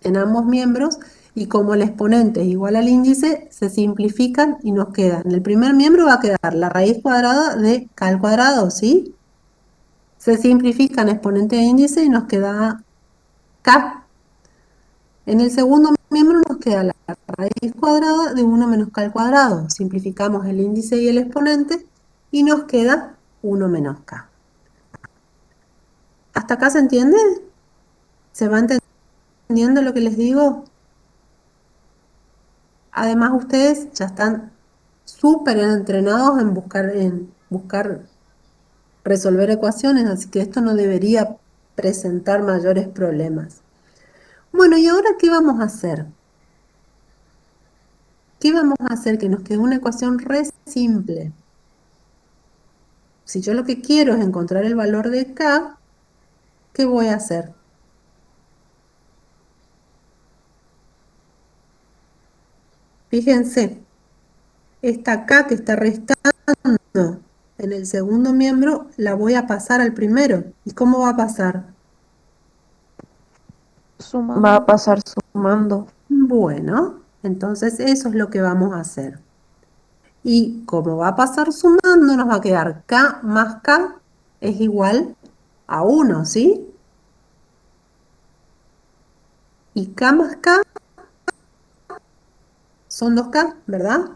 A: en ambos miembros, y como el exponente es igual al índice, se simplifican y nos queda. En el primer miembro va a quedar la raíz cuadrada de k al cuadrado, ¿sí? Se simplifican exponente e índice y nos queda k. En el segundo miembro nos queda la raíz cuadrada de 1 menos k al cuadrado. Simplificamos el índice y el exponente y nos queda 1 menos k. ¿Hasta acá se entiende? ¿Se va entendiendo lo que les digo? Además, ustedes ya están súper entrenados en buscar resolver ecuaciones, así que esto no debería presentar mayores problemas. Bueno, ¿y ahora qué vamos a hacer? ¿Qué vamos a hacer? Que nos quede una ecuación re simple. Si yo lo que quiero es encontrar el valor de k, ¿qué voy a hacer? Fíjense, esta k que está restando en el segundo miembro, la voy a pasar al primero. ¿Y cómo va a pasar?
D: Sumando.
A: Va a pasar sumando. Bueno, entonces eso es lo que vamos a hacer. Y como va a pasar sumando, nos va a quedar k más k es igual a 1, ¿sí? Y k más k son 2k, ¿verdad?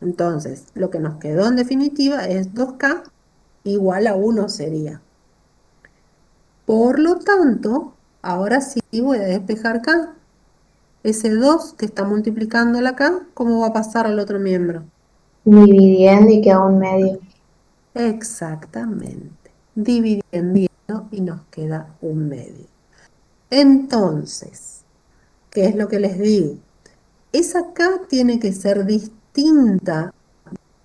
A: Entonces, lo que nos quedó en definitiva es 2k igual a 1 sería. Por lo tanto, ahora sí voy a despejar k. Ese 2 que está multiplicando la k, ¿cómo va a pasar al otro miembro?
C: Dividiendo y queda un medio.
A: Exactamente. Dividiendo y nos queda un medio. Entonces, ¿qué es lo que les digo? Esa K tiene que ser distinta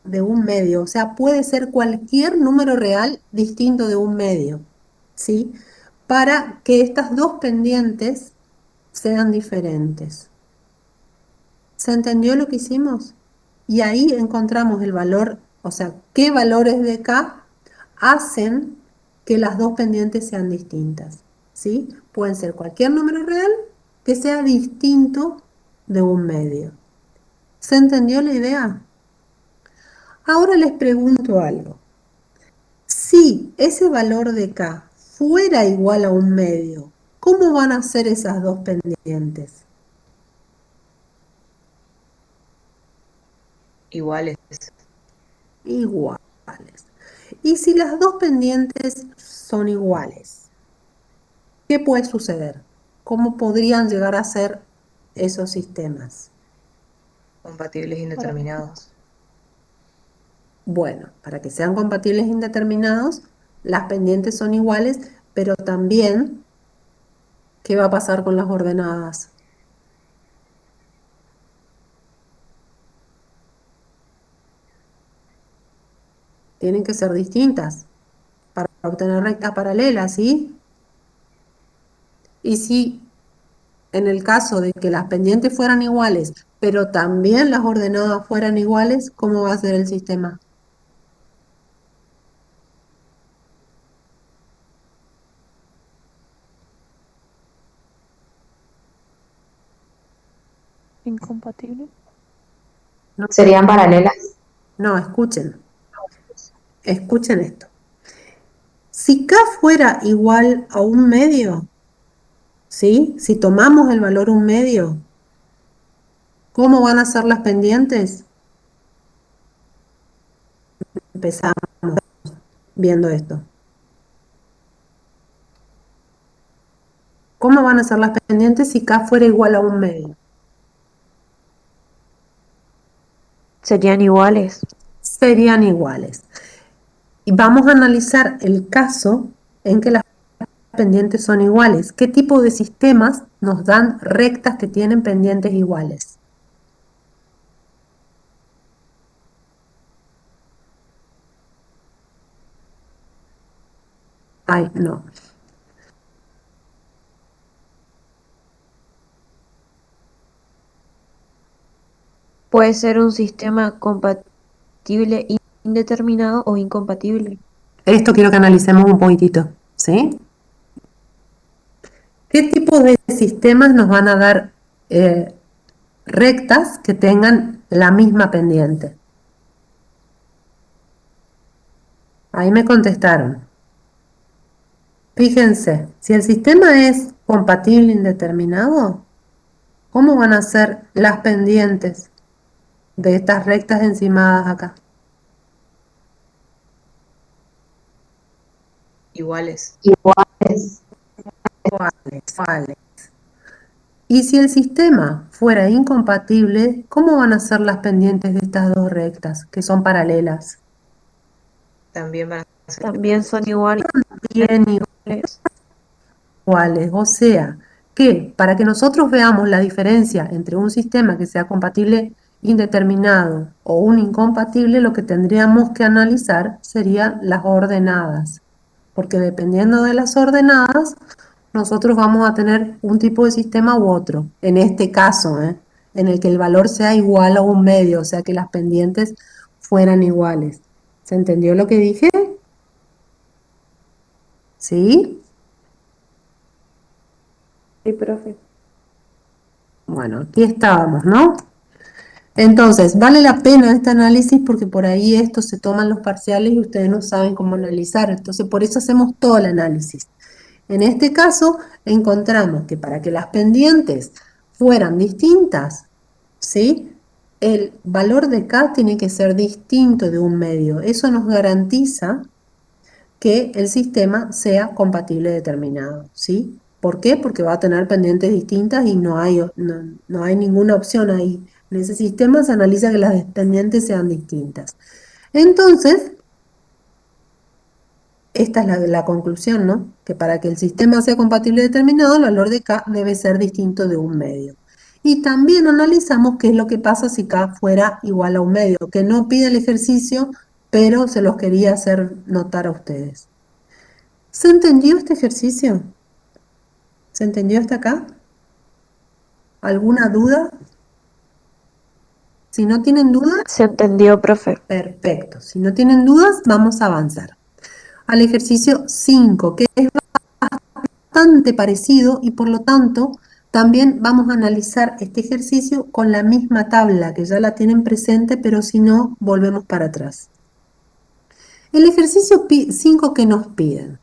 A: de un medio, o sea, puede ser cualquier número real distinto de un medio, ¿sí? Para que estas dos pendientes sean diferentes. ¿Se entendió lo que hicimos? Y ahí encontramos el valor, o sea, qué valores de K hacen que las dos pendientes sean distintas, ¿sí? Pueden ser cualquier número real que sea distinto de un medio. ¿Se entendió la idea? Ahora les pregunto algo. Si ese valor de K fuera igual a un medio, ¿cómo van a ser esas dos pendientes?
G: Iguales.
A: Iguales. Y si las dos pendientes son iguales, ¿qué puede suceder? ¿Cómo podrían llegar a ser esos sistemas?
G: Compatibles indeterminados.
A: Bueno, para que sean compatibles indeterminados, las pendientes son iguales, pero también, ¿qué va a pasar con las ordenadas? Tienen que ser distintas para obtener rectas paralelas, ¿sí? Y si en el caso de que las pendientes fueran iguales, pero también las ordenadas fueran iguales, ¿cómo va a ser el sistema?
D: Incompatible.
A: No,
C: Serían paralelas.
A: no, escuchen esto. Si K fuera igual a un medio, ¿sí? Si tomamos el valor un medio, ¿cómo van a ser las pendientes? Empezamos viendo esto. ¿Cómo van a ser las pendientes si K fuera igual a un medio?
H: Serían iguales.
A: Serían iguales. Y vamos a analizar el caso en que las pendientes son iguales. ¿Qué tipo de sistemas nos dan rectas que tienen pendientes iguales? Ay, no.
H: Puede ser un sistema compatible indeterminado o incompatible.
A: Esto quiero que analicemos un poquitito, ¿sí? ¿Qué tipo de sistemas nos van a dar rectas que tengan la misma pendiente? Ahí me contestaron. Fíjense, si el sistema es compatible indeterminado, ¿cómo van a ser las pendientes de estas rectas encimadas acá?
G: Iguales.
C: Iguales.
A: Iguales. Y si el sistema fuera incompatible, ¿cómo van a ser las pendientes de estas dos rectas que son paralelas?
G: También van a ser
H: También son iguales.
A: Bien iguales. O sea, que para que nosotros veamos la diferencia entre un sistema que sea compatible indeterminado o un incompatible, lo que tendríamos que analizar serían las ordenadas. Porque dependiendo de las ordenadas, nosotros vamos a tener un tipo de sistema u otro. En este caso, en el que el valor sea igual a un medio, o sea que las pendientes fueran iguales. ¿Se entendió lo que dije? ¿Sí?
H: Sí, profe.
A: Bueno, aquí estábamos, ¿no? Entonces, vale la pena este análisis porque por ahí estos se toman los parciales y ustedes no saben cómo analizar. Entonces, por eso hacemos todo el análisis. En este caso, encontramos que para que las pendientes fueran distintas, ¿sí? El valor de K tiene que ser distinto de un medio. Eso nos garantiza que el sistema sea compatible determinado, ¿sí? ¿Por qué? Porque va a tener pendientes distintas y no hay ninguna opción ahí. En ese sistema se analiza que las pendientes sean distintas. Entonces, esta es la conclusión, ¿no? Que para que el sistema sea compatible determinado, el valor de K debe ser distinto de un medio. Y también analizamos qué es lo que pasa si K fuera igual a un medio, que no pide el ejercicio, pero se los quería hacer notar a ustedes. ¿Se entendió este ejercicio? ¿Se entendió hasta acá? ¿Alguna duda? Si no tienen dudas,
H: Se entendió, profe.
A: perfecto. Si no tienen dudas, vamos a avanzar al ejercicio 5, que es bastante parecido y por lo tanto también vamos a analizar este ejercicio con la misma tabla que ya la tienen presente, pero si no, volvemos para atrás. El ejercicio 5 que nos piden,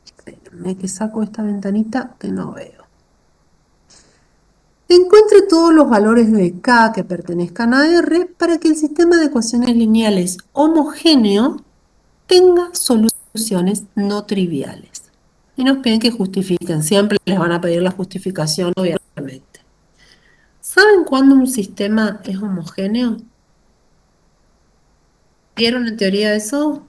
A: espérenme que saco esta ventanita que no veo. Encuentre todos los valores de K que pertenezcan a R para que el sistema de ecuaciones lineales homogéneo tenga soluciones no triviales. Y nos piden que justifiquen, siempre les van a pedir la justificación, obviamente. ¿Saben cuándo un sistema es homogéneo? ¿Vieron en teoría eso?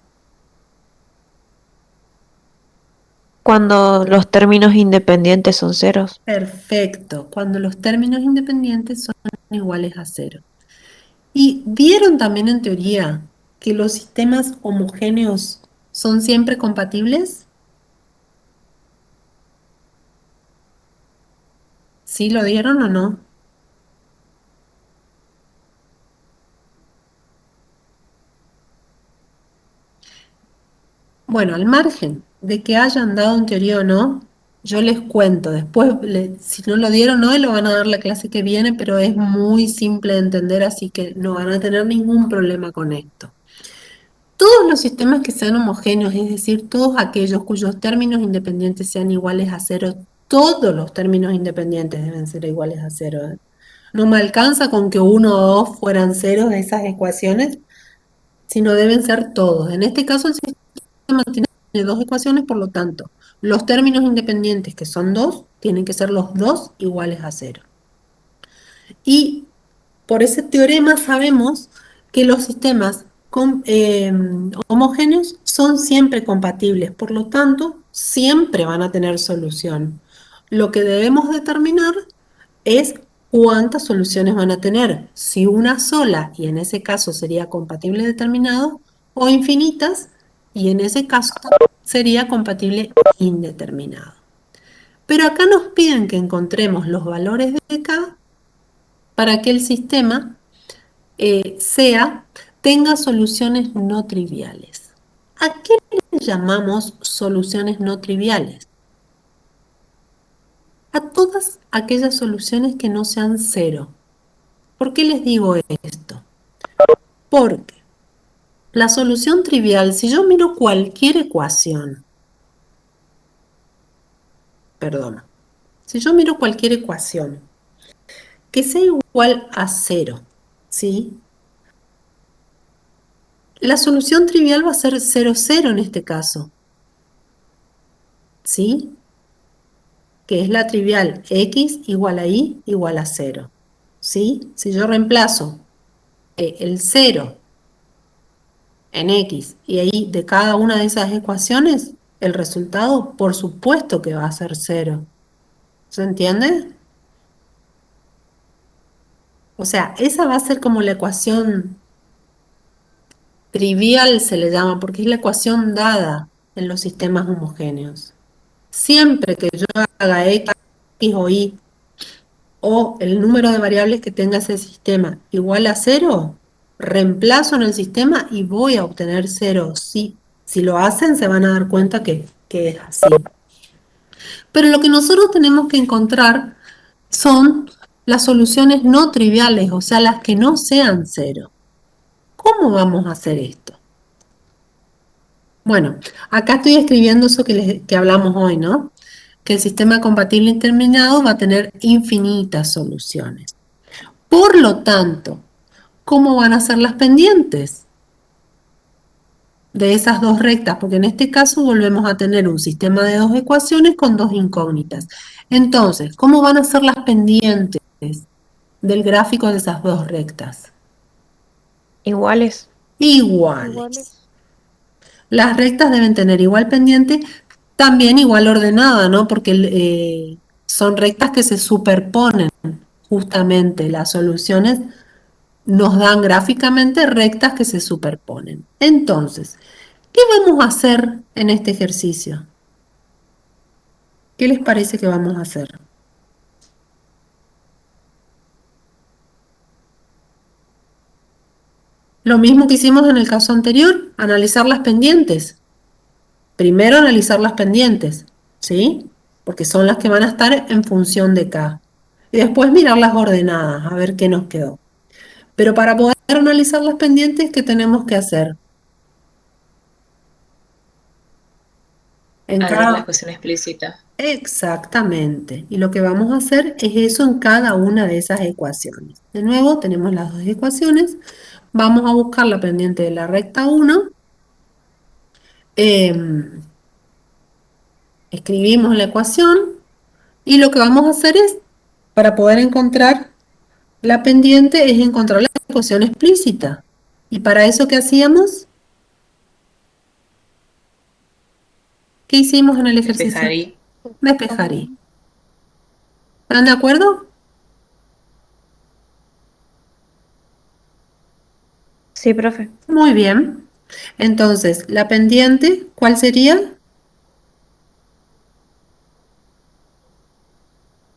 H: Cuando los términos independientes son ceros.
A: Perfecto, cuando los términos independientes son iguales a cero. ¿Y vieron también en teoría que los sistemas homogéneos son siempre compatibles? ¿Sí lo dieron o no? Bueno, al margen de que hayan dado en teoría o no, yo les cuento. Después, si no lo dieron hoy, lo van a dar la clase que viene, pero es muy simple de entender, así que no van a tener ningún problema con esto. Todos los sistemas que sean homogéneos, es decir, todos aquellos cuyos términos independientes sean iguales a cero, todos los términos independientes deben ser iguales a cero, ¿eh? No me alcanza con que uno o dos fueran ceros de esas ecuaciones, sino deben ser todos. En este caso, el sistema tiene dos ecuaciones, por lo tanto, los términos independientes, que son dos, tienen que ser los dos iguales a cero. Y por ese teorema sabemos que los sistemas homogéneos son siempre compatibles, por lo tanto, siempre van a tener solución. Lo que debemos determinar es cuántas soluciones van a tener, si una sola, y en ese caso sería compatible determinado, o infinitas, y en ese caso sería compatible indeterminado. Pero acá nos piden que encontremos los valores de K para que el sistema tenga soluciones no triviales. ¿A qué le llamamos soluciones no triviales? A todas aquellas soluciones que no sean cero. ¿Por qué les digo esto? Porque la solución trivial, si yo miro cualquier ecuación, si yo miro cualquier ecuación que sea igual a cero, ¿sí? La solución trivial va a ser 0, 0 en este caso, ¿sí? Que es la trivial x igual a y igual a 0, ¿sí? Si yo reemplazo el 0 en x y y de cada una de esas ecuaciones, el resultado por supuesto que va a ser 0. ¿Se entiende? O sea, esa va a ser como la ecuación trivial, se le llama, porque es la ecuación dada en los sistemas homogéneos. Siempre que yo haga x o y o el número de variables que tenga ese sistema igual a 0, reemplazo en el sistema y voy a obtener 0. Sí, si lo hacen se van a dar cuenta que es así. Pero lo que nosotros tenemos que encontrar son las soluciones no triviales, o sea, las que no sean 0. ¿Cómo vamos a hacer esto? Bueno, acá estoy escribiendo eso que hablamos hoy, ¿no? Que el sistema compatible indeterminado va a tener infinitas soluciones. Por lo tanto, ¿cómo van a ser las pendientes de esas dos rectas? Porque en este caso volvemos a tener un sistema de dos ecuaciones con dos incógnitas. Entonces, ¿cómo van a ser las pendientes del gráfico de esas dos rectas?
H: Iguales.
A: Iguales. Las rectas deben tener igual pendiente, también igual ordenada, ¿no? Porque son rectas que se superponen. Justamente las soluciones nos dan gráficamente rectas que se superponen. Entonces, ¿qué vamos a hacer en este ejercicio? ¿Qué les parece que vamos a hacer? Lo mismo que hicimos en el caso anterior, analizar las pendientes. Primero analizar las pendientes, ¿sí? Porque son las que van a estar en función de K. Y después mirar las ordenadas, a ver qué nos quedó. Pero para poder analizar las pendientes, ¿qué tenemos que hacer? En
G: Abrir la
A: cada...
G: ecuación explícita.
A: Exactamente. Y lo que vamos a hacer es eso en cada una de esas ecuaciones. De nuevo, tenemos las dos ecuaciones. Vamos a buscar la pendiente de la recta 1. Escribimos la ecuación y lo que vamos a hacer es, para poder encontrar la pendiente, es encontrar la ecuación explícita. ¿Y para eso qué hacíamos? ¿Qué hicimos en el ejercicio?
G: Despejar y
A: Despejar y. ¿Están de acuerdo?
H: Sí, profe.
A: Muy bien. Entonces, la pendiente, ¿cuál sería?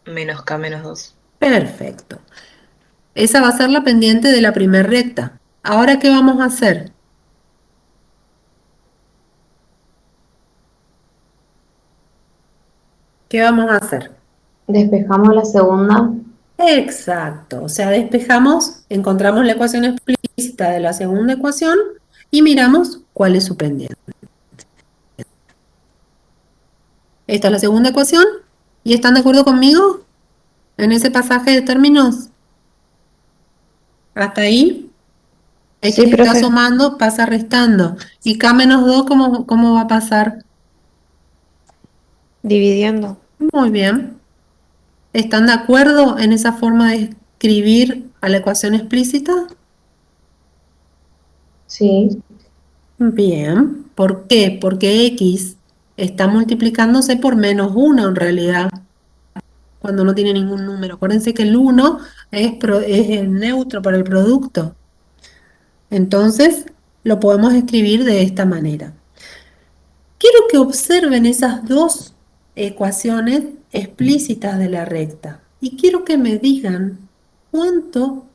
G: menos K menos 2.
A: Perfecto. Esa va a ser la pendiente de la primera recta. Ahora, ¿qué vamos a hacer? ¿Qué vamos a hacer?
C: Despejamos la segunda.
A: Exacto. O sea, despejamos, encontramos la ecuación explícita de la segunda ecuación y miramos cuál es su pendiente. Esta es la segunda ecuación. ¿Y están de acuerdo conmigo en ese pasaje de términos? Hasta ahí. X
H: Sí,
A: está
H: profe.
A: sumando, pasa restando. Y K menos 2, ¿cómo va a pasar?
H: Dividiendo.
A: Muy bien. ¿Están de acuerdo en esa forma de escribir a la ecuación explícita?
C: Sí,
A: Bien. ¿Por qué? Porque X está multiplicándose por menos 1 en realidad, cuando no tiene ningún número. Acuérdense que el 1 es el neutro para el producto. Entonces, lo podemos escribir de esta manera. Quiero que observen esas dos ecuaciones explícitas de la recta y quiero que me digan cuánto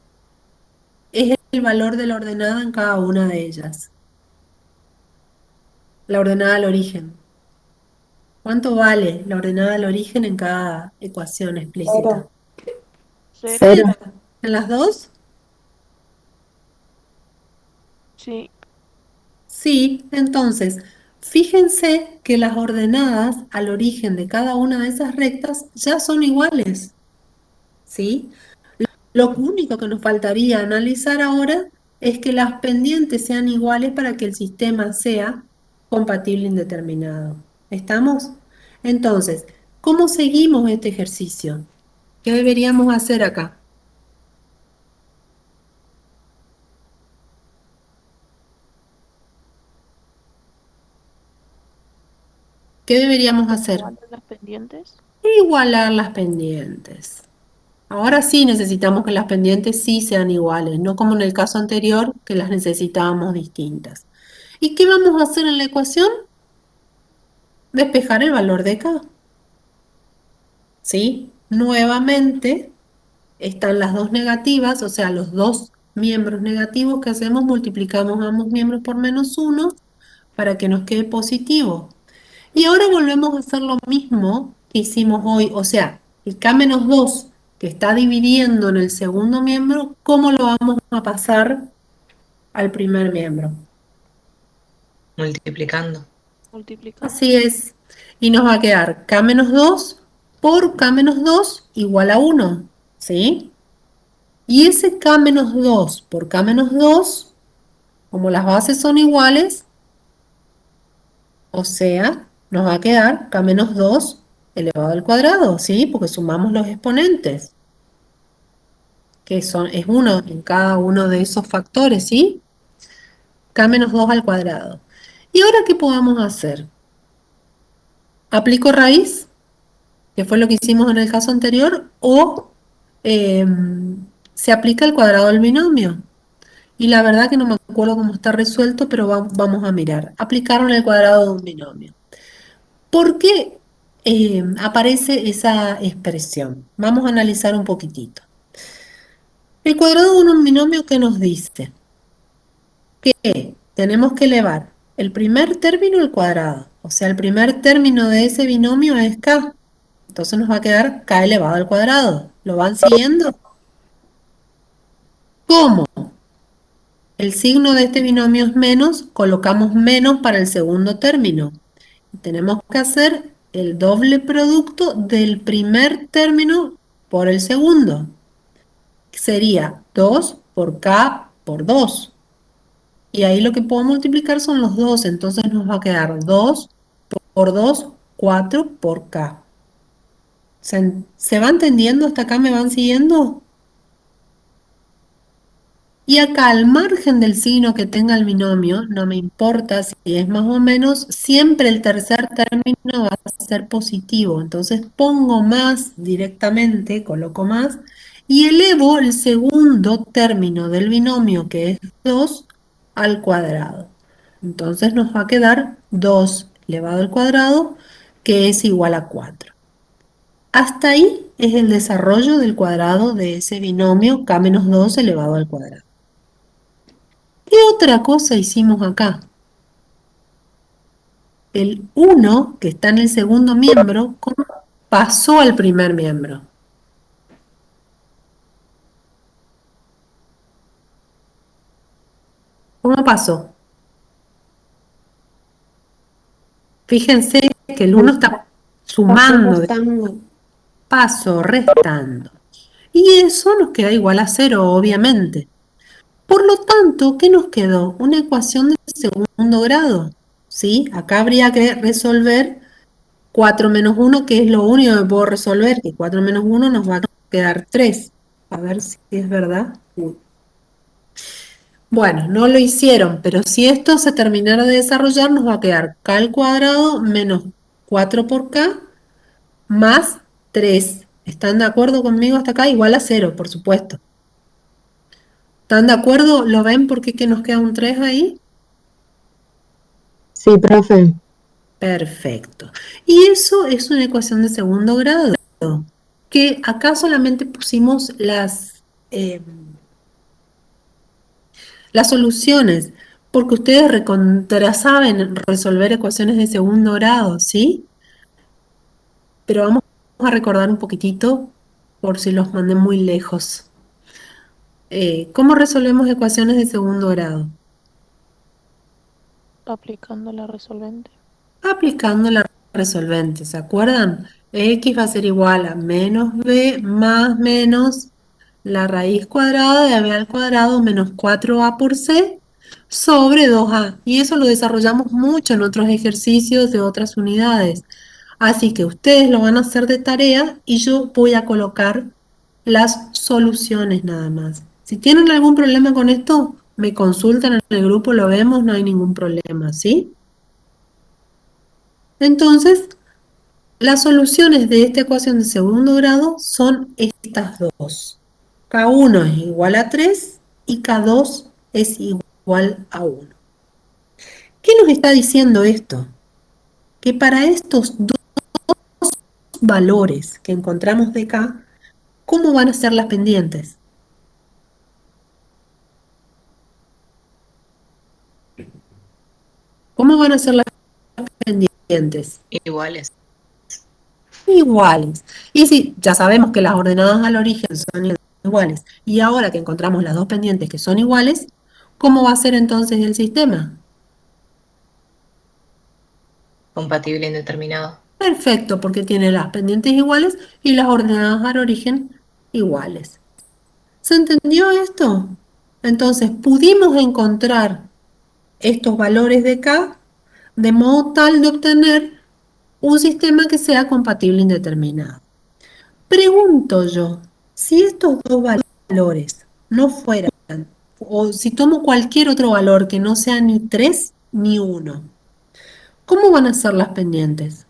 A: es el valor de la ordenada en cada una de ellas. La ordenada al origen. ¿Cuánto vale la ordenada al origen en cada ecuación explícita?
D: ¿Cero?
A: ¿Cero? ¿En las dos?
D: Sí.
A: Sí, entonces, fíjense que las ordenadas al origen de cada una de esas rectas ya son iguales, ¿sí? Lo único que nos faltaría analizar ahora es que las pendientes sean iguales para que el sistema sea compatible indeterminado. ¿Estamos? Entonces, ¿cómo seguimos este ejercicio? ¿Qué deberíamos hacer acá? ¿Qué deberíamos hacer?
D: ¿Cuántas las pendientes?
A: Igualar las pendientes. Ahora sí necesitamos que las pendientes sí sean iguales, no como en el caso anterior que las necesitábamos distintas. ¿Y qué vamos a hacer en la ecuación? Despejar el valor de K. ¿Sí? Nuevamente están las dos negativas, o sea, los dos miembros negativos que hacemos, multiplicamos ambos miembros por menos 1 para que nos quede positivo. Y ahora volvemos a hacer lo mismo que hicimos hoy, o sea, el K menos 2 que está dividiendo en el segundo miembro, ¿cómo lo vamos a pasar al primer miembro?
G: Multiplicando.
D: Multiplicando.
A: Así es. Y nos va a quedar K menos 2 por K menos 2 igual a 1, ¿sí? Y ese K menos 2 por K menos 2, como las bases son iguales, o sea, nos va a quedar K menos 2 elevado al cuadrado, ¿sí? Porque sumamos los exponentes, que es 1 en cada uno de esos factores, ¿sí? K menos 2 al cuadrado. ¿Y ahora qué podemos hacer? ¿Aplico raíz, que fue lo que hicimos en el caso anterior, o se aplica el cuadrado del binomio? Y la verdad que no me acuerdo cómo está resuelto, pero vamos a mirar. Aplicaron el cuadrado de un binomio. ¿Por qué aparece esa expresión? Vamos a analizar un poquitito. El cuadrado de un binomio, ¿qué nos dice? Que tenemos que elevar el primer término al cuadrado. O sea, el primer término de ese binomio es k. Entonces nos va a quedar k elevado al cuadrado. ¿Lo van siguiendo? ¿Cómo? El signo de este binomio es menos, colocamos menos para el segundo término. Tenemos que hacer el doble producto del primer término por el segundo. Sería 2 por k por 2. Y ahí lo que puedo multiplicar son los 2, entonces nos va a quedar 2 por 2, 4 por k. ¿Se va entendiendo? ¿Hasta acá me van siguiendo? Y acá al margen del signo que tenga el binomio, no me importa si es más o menos, siempre el tercer término va a ser positivo. Entonces pongo más directamente, coloco más, y elevo el segundo término del binomio, que es 2, al cuadrado. Entonces nos va a quedar 2 elevado al cuadrado, que es igual a 4. Hasta ahí es el desarrollo del cuadrado de ese binomio k-2 elevado al cuadrado. ¿Qué otra cosa hicimos acá? El 1, que está en el segundo miembro, ¿cómo pasó al primer miembro? ¿Cómo pasó? Fíjense que el 1 está sumando, paso, restando. Y eso nos queda igual a 0, obviamente. Por lo tanto, ¿qué nos quedó? Una ecuación de segundo grado. ¿Sí? Acá habría que resolver 4 menos 1, que es lo único que puedo resolver, que 4 menos 1 nos va a quedar 3. A ver si es verdad. Bueno, no lo hicieron, pero si esto se terminara de desarrollar, nos va a quedar k al cuadrado menos 4 por k más 3. ¿Están de acuerdo conmigo hasta acá? Igual a 0, por supuesto. ¿Están de acuerdo? ¿Lo ven por qué que nos queda un 3 ahí?
I: Sí, profe.
A: Perfecto. Y eso es una ecuación de segundo grado, que acá solamente pusimos las soluciones, porque ustedes recontra saben resolver ecuaciones de segundo grado, ¿sí? Pero vamos a recordar un poquitito, por si los mandé muy lejos. ¿Cómo resolvemos ecuaciones de segundo grado?
D: Aplicando la resolvente.
A: Aplicando la resolvente, ¿se acuerdan? X va a ser igual a menos b más menos la raíz cuadrada de b al cuadrado menos 4a por c sobre 2a. Y eso lo desarrollamos mucho en otros ejercicios de otras unidades. Así que ustedes lo van a hacer de tarea y yo voy a colocar las soluciones nada más. Si tienen algún problema con esto, me consultan en el grupo, lo vemos, no hay ningún problema, ¿sí? Entonces, las soluciones de esta ecuación de segundo grado son estas dos. K1 es igual a 3 y K2 es igual a 1. ¿Qué nos está diciendo esto? Que para estos dos valores que encontramos de K, ¿cómo van a ser las pendientes? ¿Cómo van a ser las pendientes?
G: Iguales.
A: Iguales. Y si ya sabemos que las ordenadas al origen son iguales, y ahora que encontramos las dos pendientes que son iguales, ¿cómo va a ser entonces el sistema?
G: Compatible indeterminado.
A: Perfecto, porque tiene las pendientes iguales y las ordenadas al origen iguales. ¿Se entendió esto? Entonces, pudimos encontrar estos valores de K de modo tal de obtener un sistema que sea compatible indeterminado. Pregunto yo, si estos dos valores no fueran, o si tomo cualquier otro valor que no sea ni 3 ni 1, ¿Cómo van a ser las pendientes?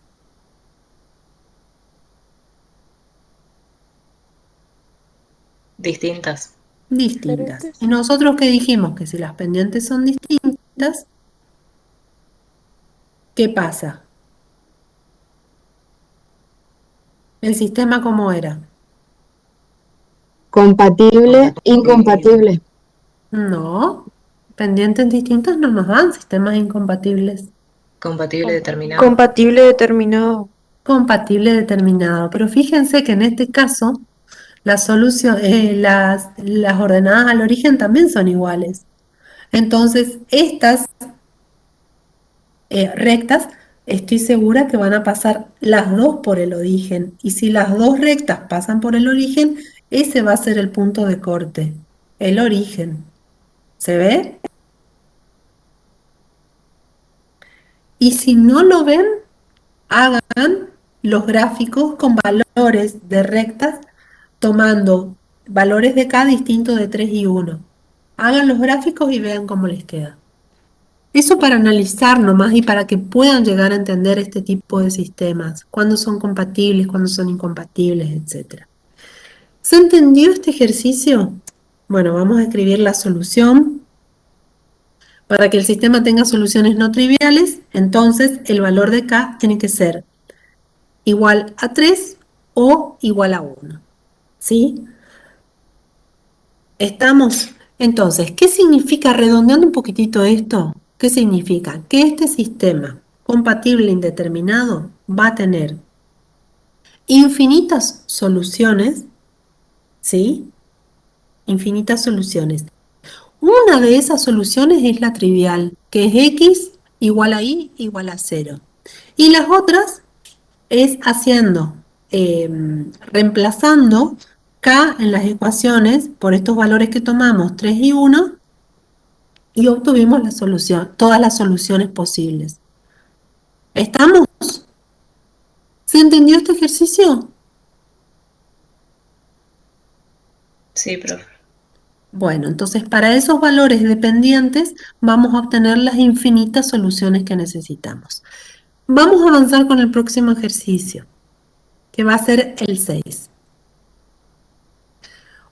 G: Distintas.
A: Distintas.
D: Diferentes.
A: Y nosotros que dijimos que si las pendientes son distintas, ¿qué pasa? ¿El sistema cómo era?
I: Compatible,
G: Compatible.
I: incompatible.
A: No, pendientes distintas no nos dan sistemas incompatibles.
G: Compatible determinado.
H: Compatible determinado.
A: Compatible determinado. Pero fíjense que en este caso la solución, las ordenadas al origen también son iguales. Entonces, estas rectas, estoy segura que van a pasar las dos por el origen. Y si las dos rectas pasan por el origen, ese va a ser el punto de corte, el origen. ¿Se ve? Y si no lo ven, hagan los gráficos con valores de rectas, tomando valores de K distintos de 3 y 1. Hagan los gráficos y vean cómo les queda. Eso para analizar nomás y para que puedan llegar a entender este tipo de sistemas, cuándo son compatibles, cuándo son incompatibles, etc. ¿Se entendió este ejercicio? Bueno, vamos a escribir la solución. Para que el sistema tenga soluciones no triviales, entonces el valor de K tiene que ser igual a 3 o igual a 1. ¿Sí? ¿Estamos? Entonces, ¿qué significa, redondeando un poquitito esto? ¿Qué significa? Que este sistema compatible indeterminado va a tener infinitas soluciones, ¿sí? Infinitas soluciones. Una de esas soluciones es la trivial, que es x igual a y igual a 0. Y las otras es haciendo, reemplazando K en las ecuaciones por estos valores que tomamos, 3 y 1, y obtuvimos la solución, todas las soluciones posibles. ¿Estamos? ¿Se entendió este ejercicio?
G: Sí, profe.
A: Bueno, entonces para esos valores dependientes vamos a obtener las infinitas soluciones que necesitamos. Vamos a avanzar con el próximo ejercicio, que va a ser el 6.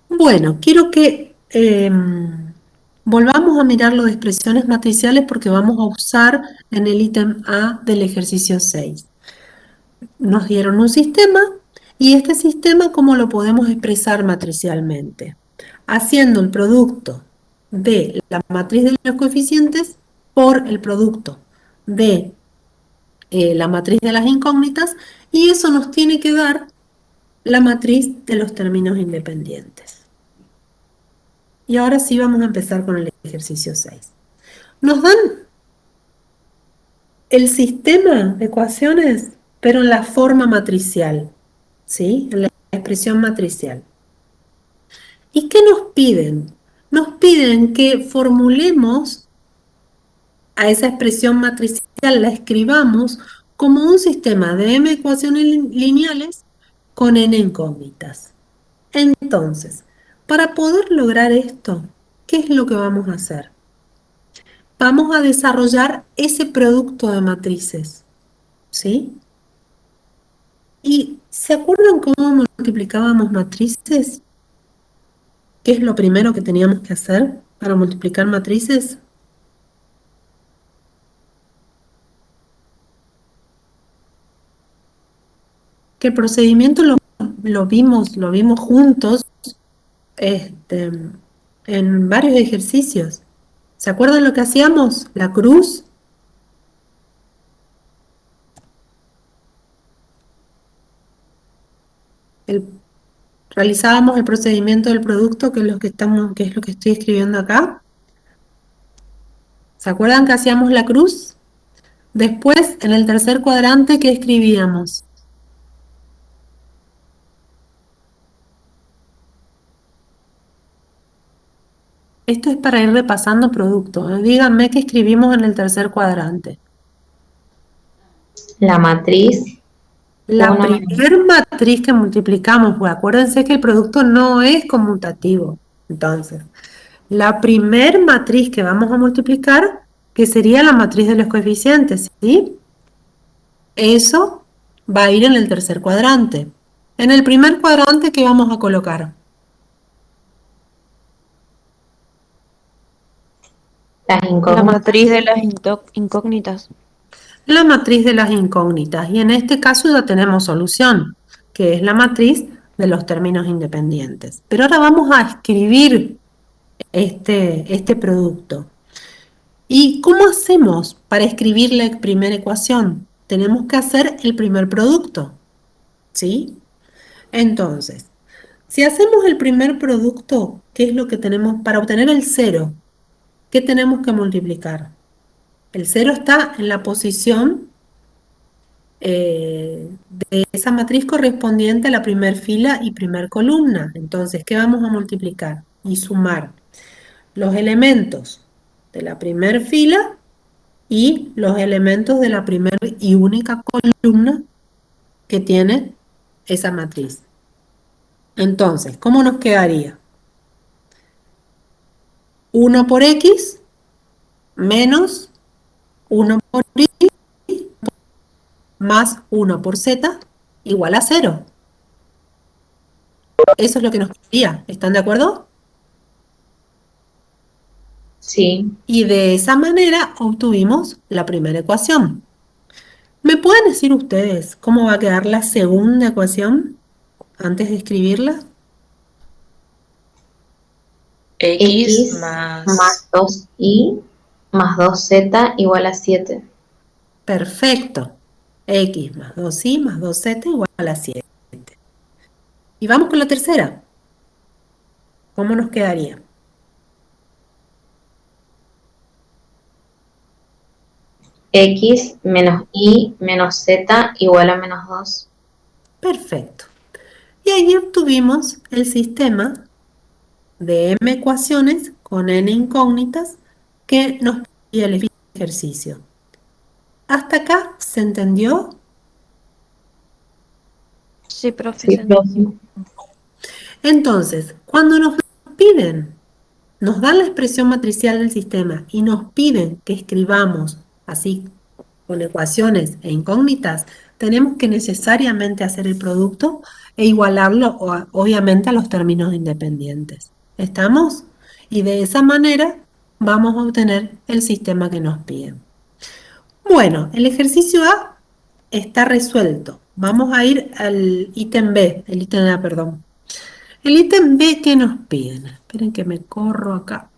A: Bueno, quiero que volvamos a mirar lo de expresiones matriciales porque vamos a usar en el ítem A del ejercicio 6. Nos dieron un sistema y este sistema, ¿cómo lo podemos expresar matricialmente? Haciendo el producto de la matriz de los coeficientes por el producto de la matriz de las incógnitas, y eso nos tiene que dar la matriz de los términos independientes. Y ahora sí vamos a empezar con el ejercicio 6. Nos dan el sistema de ecuaciones, pero en la forma matricial, ¿sí? En la expresión matricial. ¿Y qué nos piden? Nos piden que formulemos a esa expresión matricial, la escribamos como un sistema de m ecuaciones lineales con n incógnitas. Entonces, para poder lograr esto, ¿qué es lo que vamos a hacer? Vamos a desarrollar ese producto de matrices, ¿sí? ¿Y se acuerdan cómo multiplicábamos matrices? ¿Qué es lo primero que teníamos que hacer para multiplicar matrices? Que el procedimiento lo vimos juntos en varios ejercicios. ¿Se acuerdan lo que hacíamos? La cruz. Realizábamos el procedimiento del producto, que es lo que estoy escribiendo acá. ¿Se acuerdan que hacíamos la cruz? Después, en el tercer cuadrante, ¿qué escribíamos? Esto es para ir repasando productos. Díganme qué escribimos en el tercer cuadrante.
C: La matriz.
A: La
C: Uno
A: primer matriz que multiplicamos, pues acuérdense que el producto no es conmutativo. Entonces, la primer matriz que vamos a multiplicar, que sería la matriz de los coeficientes, ¿sí? Eso va a ir en el tercer cuadrante. En el primer cuadrante, ¿qué vamos a colocar?
C: Las
H: La
C: incógnitas.
H: matriz de las incógnitas.
A: La matriz de las incógnitas. Y en este caso ya tenemos solución, que es la matriz de los términos independientes. Pero ahora vamos a escribir este producto. ¿Y cómo hacemos para escribir la primera ecuación? Tenemos que hacer el primer producto, ¿sí? Entonces, si hacemos el primer producto, ¿qué es lo que tenemos para obtener el cero? ¿Qué tenemos que multiplicar? El cero está en la posición de esa matriz correspondiente a la primer fila y primer columna. Entonces, ¿qué vamos a multiplicar? Y sumar los elementos de la primer fila y los elementos de la primera y única columna que tiene esa matriz. Entonces, ¿cómo nos quedaría? 1 por X menos 1 por Y más 1 por Z igual a 0. Eso es lo que nos quedaría. ¿Están de acuerdo?
C: Sí.
A: Y de esa manera obtuvimos la primera ecuación. ¿Me pueden decir ustedes cómo va a quedar la segunda ecuación antes de escribirla?
G: X
C: Más
G: más
C: 2y más 2z igual a 7.
A: Perfecto. X más 2y más 2z igual a 7. Y vamos con la tercera. ¿Cómo nos quedaría?
C: X menos y menos z igual a menos 2.
A: Perfecto. Y ahí obtuvimos el sistema de m ecuaciones con n incógnitas que nos pide el ejercicio. ¿Hasta acá se entendió?
H: Sí, profe,
C: Sí,
H: se entendió.
C: profe.
A: Entonces, cuando nos piden, nos dan la expresión matricial del sistema y nos piden que escribamos así con ecuaciones e incógnitas, tenemos que necesariamente hacer el producto e igualarlo obviamente a los términos independientes. ¿Estamos? Y de esa manera vamos a obtener el sistema que nos piden. Bueno, el ejercicio A está resuelto. Vamos a ir al ítem B, el ítem A, perdón. El ítem B, ¿qué nos piden? Esperen que me corro acá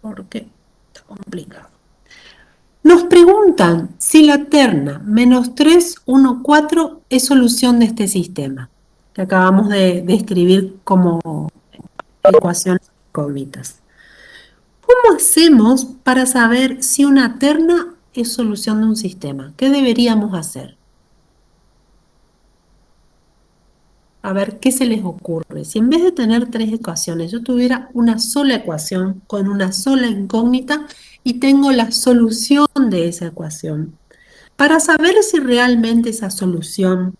A: porque está complicado. Nos preguntan si la terna menos 3, 1, 4 es solución de este sistema que acabamos de escribir como ecuaciones incógnitas. ¿Cómo hacemos para saber si una terna es solución de un sistema? ¿Qué deberíamos hacer? A ver, ¿qué se les ocurre? Si en vez de tener 3 ecuaciones, yo tuviera una sola ecuación con una sola incógnita y tengo la solución de esa ecuación. Para saber si realmente esa solución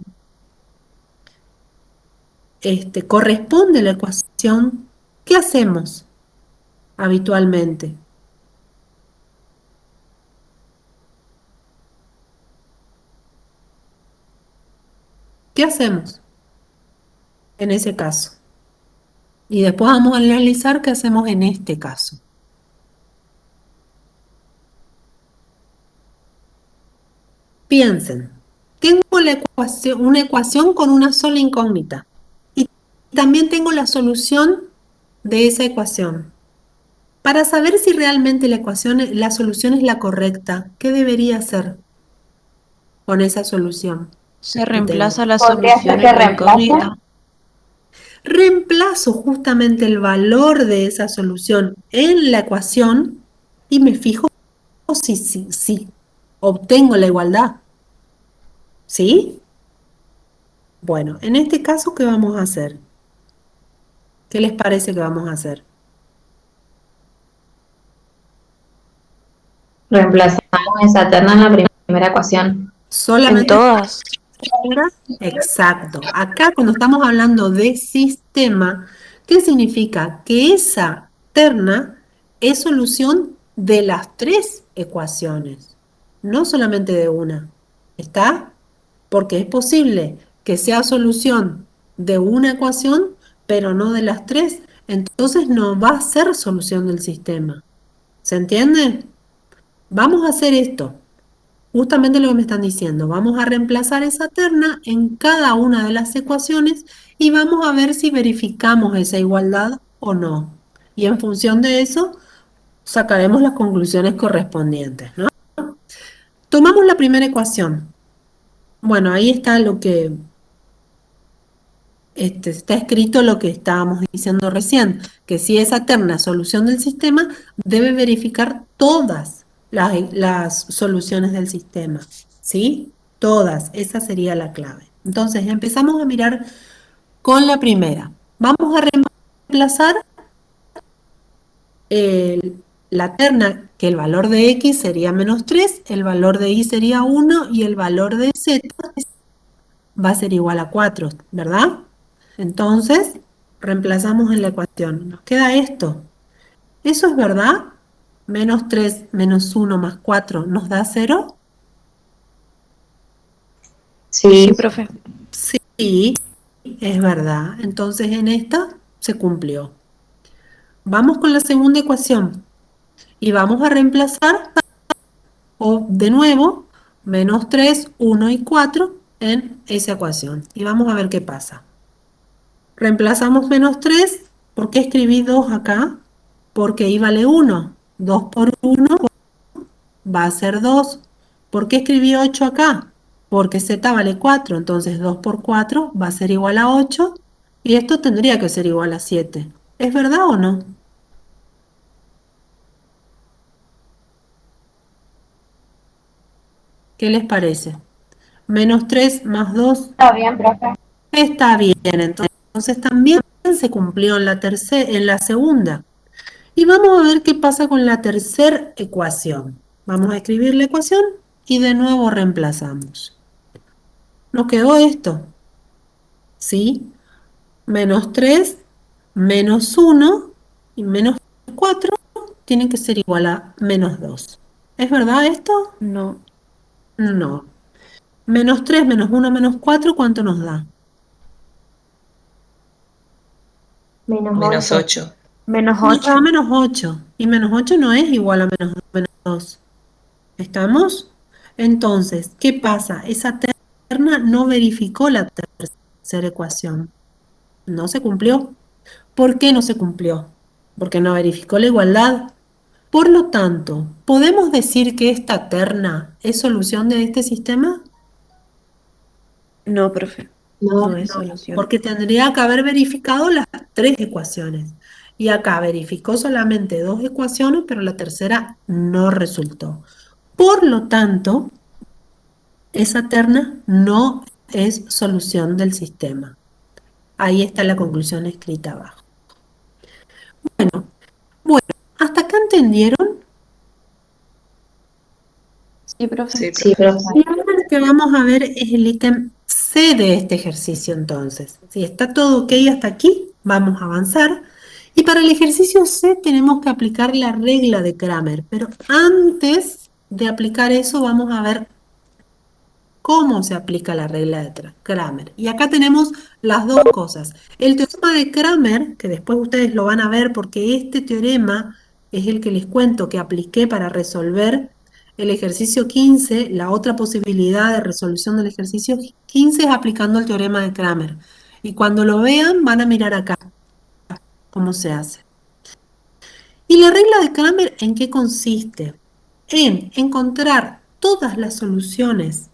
A: corresponde a la ecuación, ¿qué hacemos habitualmente? ¿Qué hacemos en ese caso? Y después vamos a analizar qué hacemos en este caso. Piensen, tengo una ecuación con una sola incógnita y también tengo la solución de esa ecuación. Para saber si realmente la solución es la correcta, ¿qué debería hacer con esa solución?
H: Se reemplaza la
C: ¿Podría ser
H: solución
C: que
H: en la
C: reemplace?
H: incógnita.
A: Reemplazo justamente el valor de esa solución en la ecuación y me fijo si obtengo la igualdad. ¿Sí? Bueno, en este caso, ¿qué vamos a hacer? ¿Qué les parece que vamos a hacer?
C: Reemplazamos esa terna en la primera ecuación.
H: En
A: Solamente
H: todas.
A: exacto. Acá cuando estamos hablando de sistema, ¿qué significa? Que esa terna es solución de las 3 ecuaciones, no solamente de una. ¿Está? porque es posible que sea solución de una ecuación, pero no de las tres. Entonces no va a ser solución del sistema. ¿Se entiende? Vamos a hacer esto. Justamente lo que me están diciendo. Vamos a reemplazar esa terna en cada una de las ecuaciones y vamos a ver si verificamos esa igualdad o no. Y en función de eso, sacaremos las conclusiones correspondientes, ¿no? Tomamos la primera ecuación. Bueno, ahí está lo que está escrito lo que estábamos diciendo recién, que si esa terna es solución del sistema, debe verificar todas las soluciones del sistema, ¿sí? Todas, esa sería la clave. Entonces, empezamos a mirar con la primera. Vamos a reemplazar la terna, que el valor de x sería menos 3, el valor de y sería 1 y el valor de z va a ser igual a 4, ¿verdad? Entonces, reemplazamos en la ecuación. Nos queda esto. ¿Eso es verdad? Menos 3 menos 1 más 4 nos da 0.
C: Sí,
H: Sí, profe.
A: Sí, es verdad. Entonces en esta se cumplió. Vamos con la segunda ecuación y vamos a reemplazar de nuevo menos 3, 1 y 4 en esa ecuación. Y vamos a ver qué pasa. Reemplazamos menos 3. ¿Por qué escribí 2 acá? Porque y vale 1. 2 por 1 va a ser 2. ¿Por qué escribí 8 acá? Porque z vale 4. Entonces 2 por 4 va a ser igual a 8. Y esto tendría que ser igual a 7. ¿Es verdad o no? ¿Qué les parece? Menos 3 más 2
C: está bien, profe.
A: está bien. Entonces también se cumplió en la segunda. Y vamos a ver qué pasa con la tercera ecuación. Vamos a escribir la ecuación y de nuevo reemplazamos. Nos quedó esto, ¿sí? Menos 3, menos 1 y menos 4 tienen que ser igual a menos 2. ¿Es verdad esto?
H: No.
A: No. Menos 3, menos 1, menos 4, ¿cuánto nos da?
G: Menos 8.
H: Menos
A: Nos da
H: 8.
A: menos 8. Y menos 8 no es igual a menos 2. ¿Estamos? Entonces, ¿qué pasa? Esa terna no verificó la tercera ecuación. No se cumplió. ¿Por qué no se cumplió? Porque no verificó la igualdad. Por lo tanto, ¿podemos decir que esta terna es solución de este sistema?
H: No, profe. No es solución.
A: Porque tendría que haber verificado las tres ecuaciones. Y acá verificó solamente dos ecuaciones, pero la tercera no resultó. Por lo tanto, esa terna no es solución del sistema. Ahí está la conclusión escrita abajo. Bueno, ¿hasta acá entendieron?
H: Sí, profe.
G: Sí,
C: Sí,
G: profe.
C: profe.
A: Y ahora lo que vamos a ver es el ítem C de este ejercicio entonces. Si está todo ok hasta aquí, vamos a avanzar. Y para el ejercicio C tenemos que aplicar la regla de Kramer, pero antes de aplicar eso vamos a ver cómo se aplica la regla de Kramer. Y acá tenemos las dos cosas. El teorema de Kramer, que después ustedes lo van a ver porque este teorema es el que les cuento que apliqué para resolver el ejercicio 15. La otra posibilidad de resolución del ejercicio 15 es aplicando el teorema de Kramer. Y cuando lo vean van a mirar acá cómo se hace. ¿Y la regla de Kramer en qué consiste? En encontrar todas las soluciones,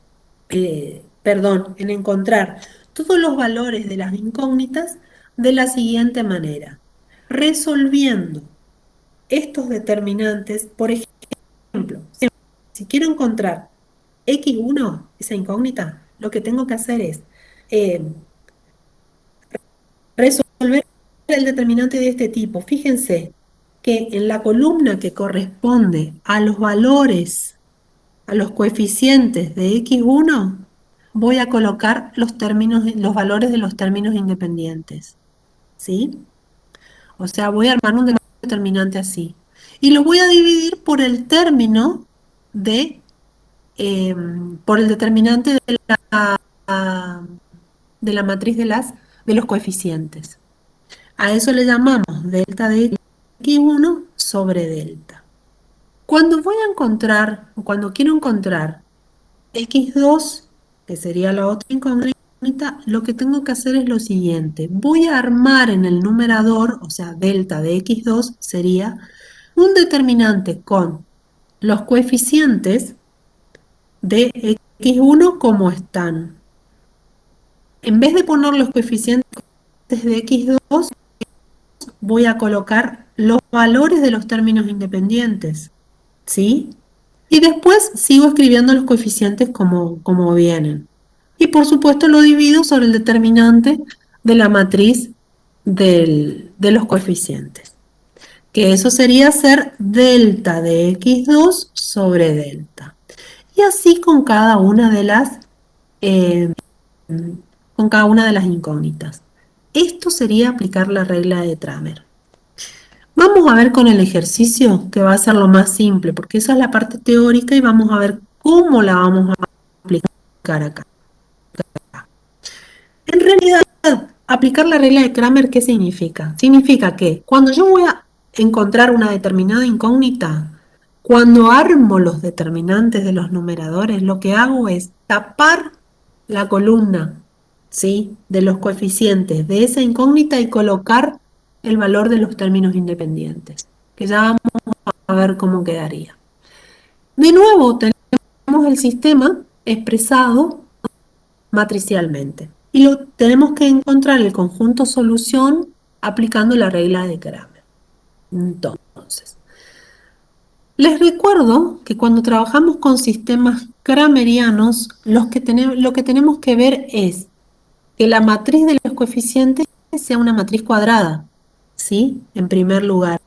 A: en encontrar todos los valores de las incógnitas de la siguiente manera. Resolviendo estos determinantes, por ejemplo, si quiero encontrar x1, esa incógnita, lo que tengo que hacer es resolver el determinante de este tipo. Fíjense que en la columna que corresponde a los valores, a los coeficientes de x1, voy a colocar los valores de los términos independientes. ¿Sí? O sea, voy a armar un determinante así. Y lo voy a dividir por el término por el determinante de de la matriz de los coeficientes. A eso le llamamos delta de x1 sobre delta. Cuando voy a encontrar, o cuando quiero encontrar x2, que sería la otra incógnita, lo que tengo que hacer es lo siguiente. Voy a armar en el numerador, o sea, delta de x2 sería un determinante con los coeficientes de x1 como están. En vez de poner los coeficientes de x2, voy a colocar los valores de los términos independientes, ¿sí? Y después sigo escribiendo los coeficientes como vienen. Y por supuesto lo divido sobre el determinante de la matriz de los coeficientes. Que eso sería ser delta de x2 sobre delta. Y así con cada una de las incógnitas. Esto sería aplicar la regla de Tramer. Vamos a ver con el ejercicio, que va a ser lo más simple, porque esa es la parte teórica y vamos a ver cómo la vamos a aplicar acá. En realidad, aplicar la regla de Kramer, ¿qué significa? Significa que cuando yo voy a encontrar una determinada incógnita, cuando armo los determinantes de los numeradores, lo que hago es tapar la columna, ¿sí?, de los coeficientes de esa incógnita y colocar el valor de los términos independientes, que ya vamos a ver cómo quedaría. De nuevo, tenemos el sistema expresado matricialmente y tenemos que encontrar el conjunto solución aplicando la regla de Kramer. Entonces, les recuerdo que cuando trabajamos con sistemas kramerianos, lo que tenemos que ver es que la matriz de los coeficientes sea una matriz cuadrada, ¿sí?, en primer lugar.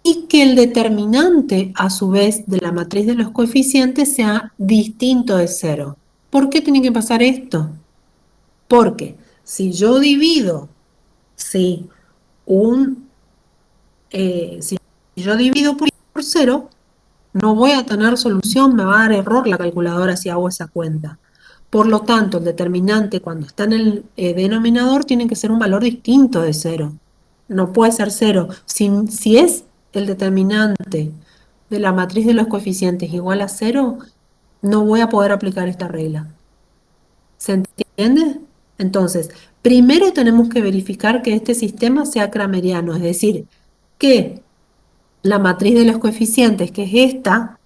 A: Y que el determinante, a su vez, de la matriz de los coeficientes sea distinto de cero. ¿Por qué tiene que pasar esto? Porque si yo divido, ¿sí?, si yo divido por cero, no voy a tener solución, me va a dar error la calculadora si hago esa cuenta. Por lo tanto, el determinante cuando está en el denominador tiene que ser un valor distinto de cero. No puede ser cero. Si es el determinante de la matriz de los coeficientes igual a cero, no voy a poder aplicar esta regla. ¿Se entiende? Entonces, primero tenemos que verificar que este sistema sea krameriano, es decir, que la matriz de los coeficientes, que es esta,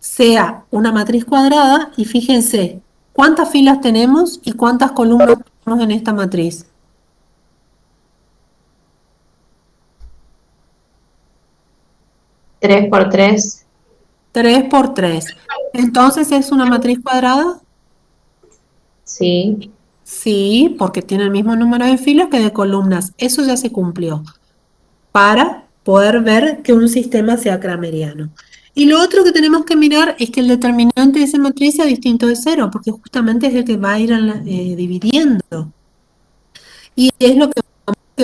A: sea una matriz cuadrada y fíjense cuántas filas tenemos y cuántas columnas tenemos en esta matriz.
C: 3 por 3.
A: 3 por 3. Entonces, ¿es una matriz cuadrada?
C: Sí.
A: Sí, porque tiene el mismo número de filas que de columnas. Eso ya se cumplió para poder ver que un sistema sea krameriano. Y lo otro que tenemos que mirar es que el determinante de esa matriz sea distinto de cero, porque justamente es el que va a ir dividiendo. Y es lo que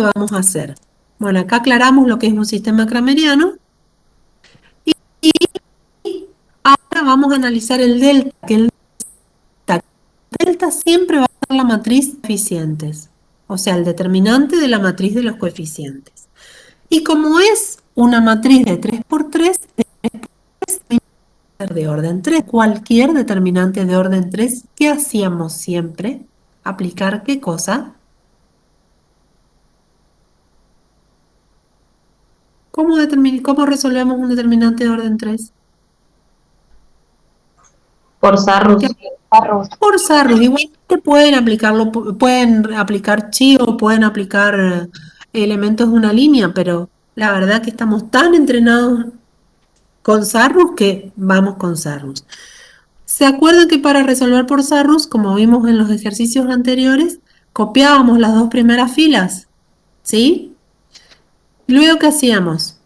A: vamos a hacer. Bueno, acá aclaramos lo que es un sistema krameriano. Y ahora vamos a analizar el delta, que el delta siempre va a ser la matriz de coeficientes, o sea, el determinante de la matriz de los coeficientes. Y como es una matriz de 3 por 3, de orden 3, cualquier determinante de orden 3, ¿qué hacíamos siempre? ¿Aplicar qué cosa? ¿Cómo resolvemos un determinante de orden 3?
C: Por Sarrus.
A: Por Sarrus, igual que pueden aplicar chi o pueden aplicar elementos de una línea, pero la verdad que estamos tan entrenados con Sarrus que vamos con Sarrus. ¿Se acuerdan que para resolver por Sarrus, como vimos en los ejercicios anteriores, copiábamos las dos primeras filas? ¿Sí? Luego, ¿qué hacíamos?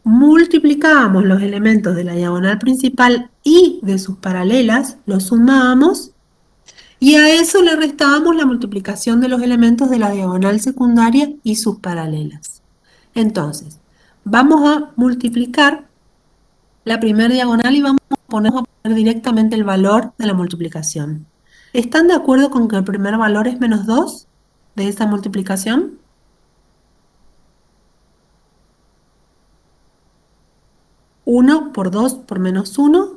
A: Multiplicábamos los elementos de la diagonal principal y de sus paralelas, los sumábamos y a eso le restábamos la multiplicación de los elementos de la diagonal secundaria y sus paralelas. Entonces, vamos a multiplicar la primera diagonal y vamos a poner directamente el valor de la multiplicación. ¿Están de acuerdo con que el primer valor es menos 2 de esa multiplicación? Uno por 2 por menos 1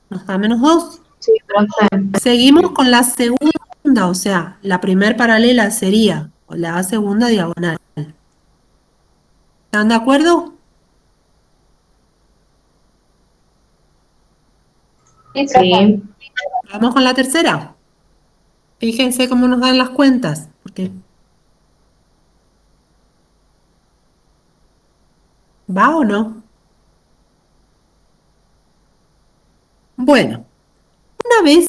A: nos da menos 2.
C: Sí, profe.
A: Seguimos con la segunda, o sea, la primer paralela sería la segunda diagonal. ¿Están de acuerdo?
C: Sí.
A: Vamos con la tercera. Fíjense cómo nos dan las cuentas. Porque ¿va o no? Bueno, una vez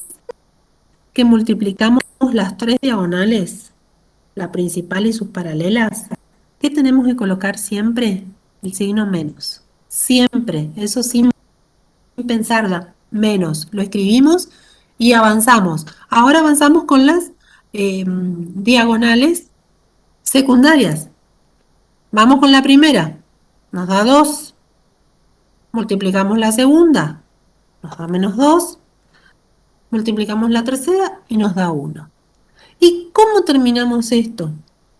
A: que multiplicamos las tres diagonales, la principal y sus paralelas, ¿qué tenemos que colocar siempre? El signo menos. Siempre, eso sin pensarla, menos. Lo escribimos y avanzamos. Ahora avanzamos con las diagonales secundarias. Vamos con la primera. Nos da 2. Multiplicamos la segunda. Nos da menos 2. Multiplicamos la tercera y nos da 1. ¿Y cómo terminamos esto?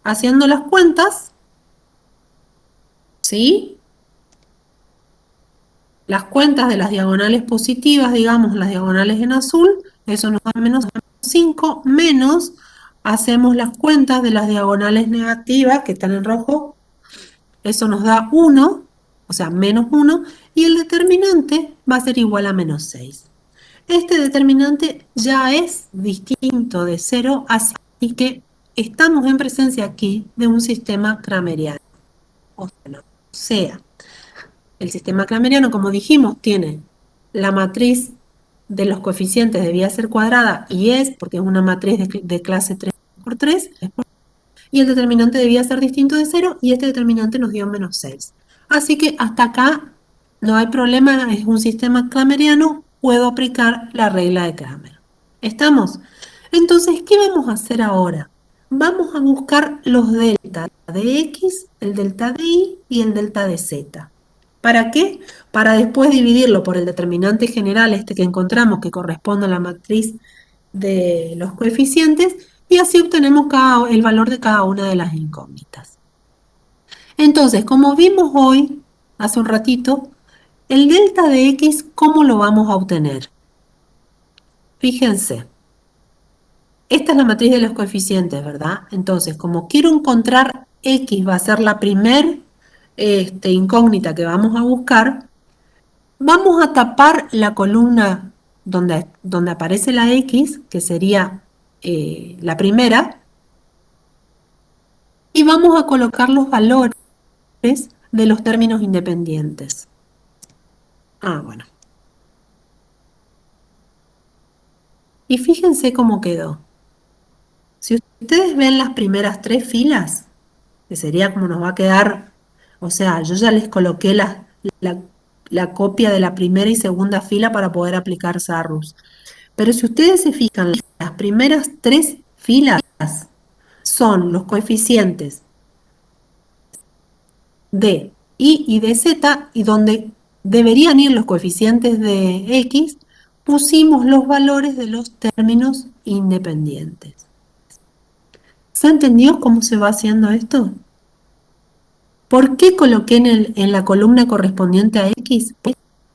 A: Haciendo las cuentas, ¿sí? Las cuentas de las diagonales positivas, digamos, las diagonales en azul, eso nos da menos 5, menos, hacemos las cuentas de las diagonales negativas, que están en rojo, eso nos da 1, o sea, menos 1, y el determinante va a ser igual a menos 6. Este determinante ya es distinto de 0, así que estamos en presencia aquí de un sistema crameriano. O sea, el sistema crameriano, como dijimos, tiene la matriz de los coeficientes debía ser cuadrada y es, porque es una matriz de clase 3 por 3, y el determinante debía ser distinto de 0 y este determinante nos dio menos 6. Así que hasta acá no hay problema, es un sistema crameriano, puedo aplicar la regla de Kramer. ¿Estamos? Entonces, ¿qué vamos a hacer ahora? Vamos a buscar los delta de x, el delta de y y el delta de z. ¿Para qué? Para después dividirlo por el determinante general, este que encontramos, que corresponde a la matriz de los coeficientes, y así obtenemos el valor de cada una de las incógnitas. Entonces, como vimos hoy, hace un ratito, el delta de x, ¿cómo lo vamos a obtener? Fíjense, esta es la matriz de los coeficientes, ¿verdad? Entonces, como quiero encontrar x, va a ser la primer incógnita que vamos a buscar, vamos a tapar la columna donde aparece la x, que sería la primera, y vamos a colocar los valores de los términos independientes. Bueno. Y fíjense cómo quedó. Si ustedes ven las primeras tres filas, que sería como nos va a quedar, o sea, yo ya les coloqué la copia de la primera y segunda fila para poder aplicar Sarrus. Pero si ustedes se fijan, las primeras tres filas son los coeficientes de y y de z, y donde deberían ir los coeficientes de x, pusimos los valores de los términos independientes. ¿Se entendió cómo se va haciendo esto? ¿Por qué coloqué en la columna correspondiente a x?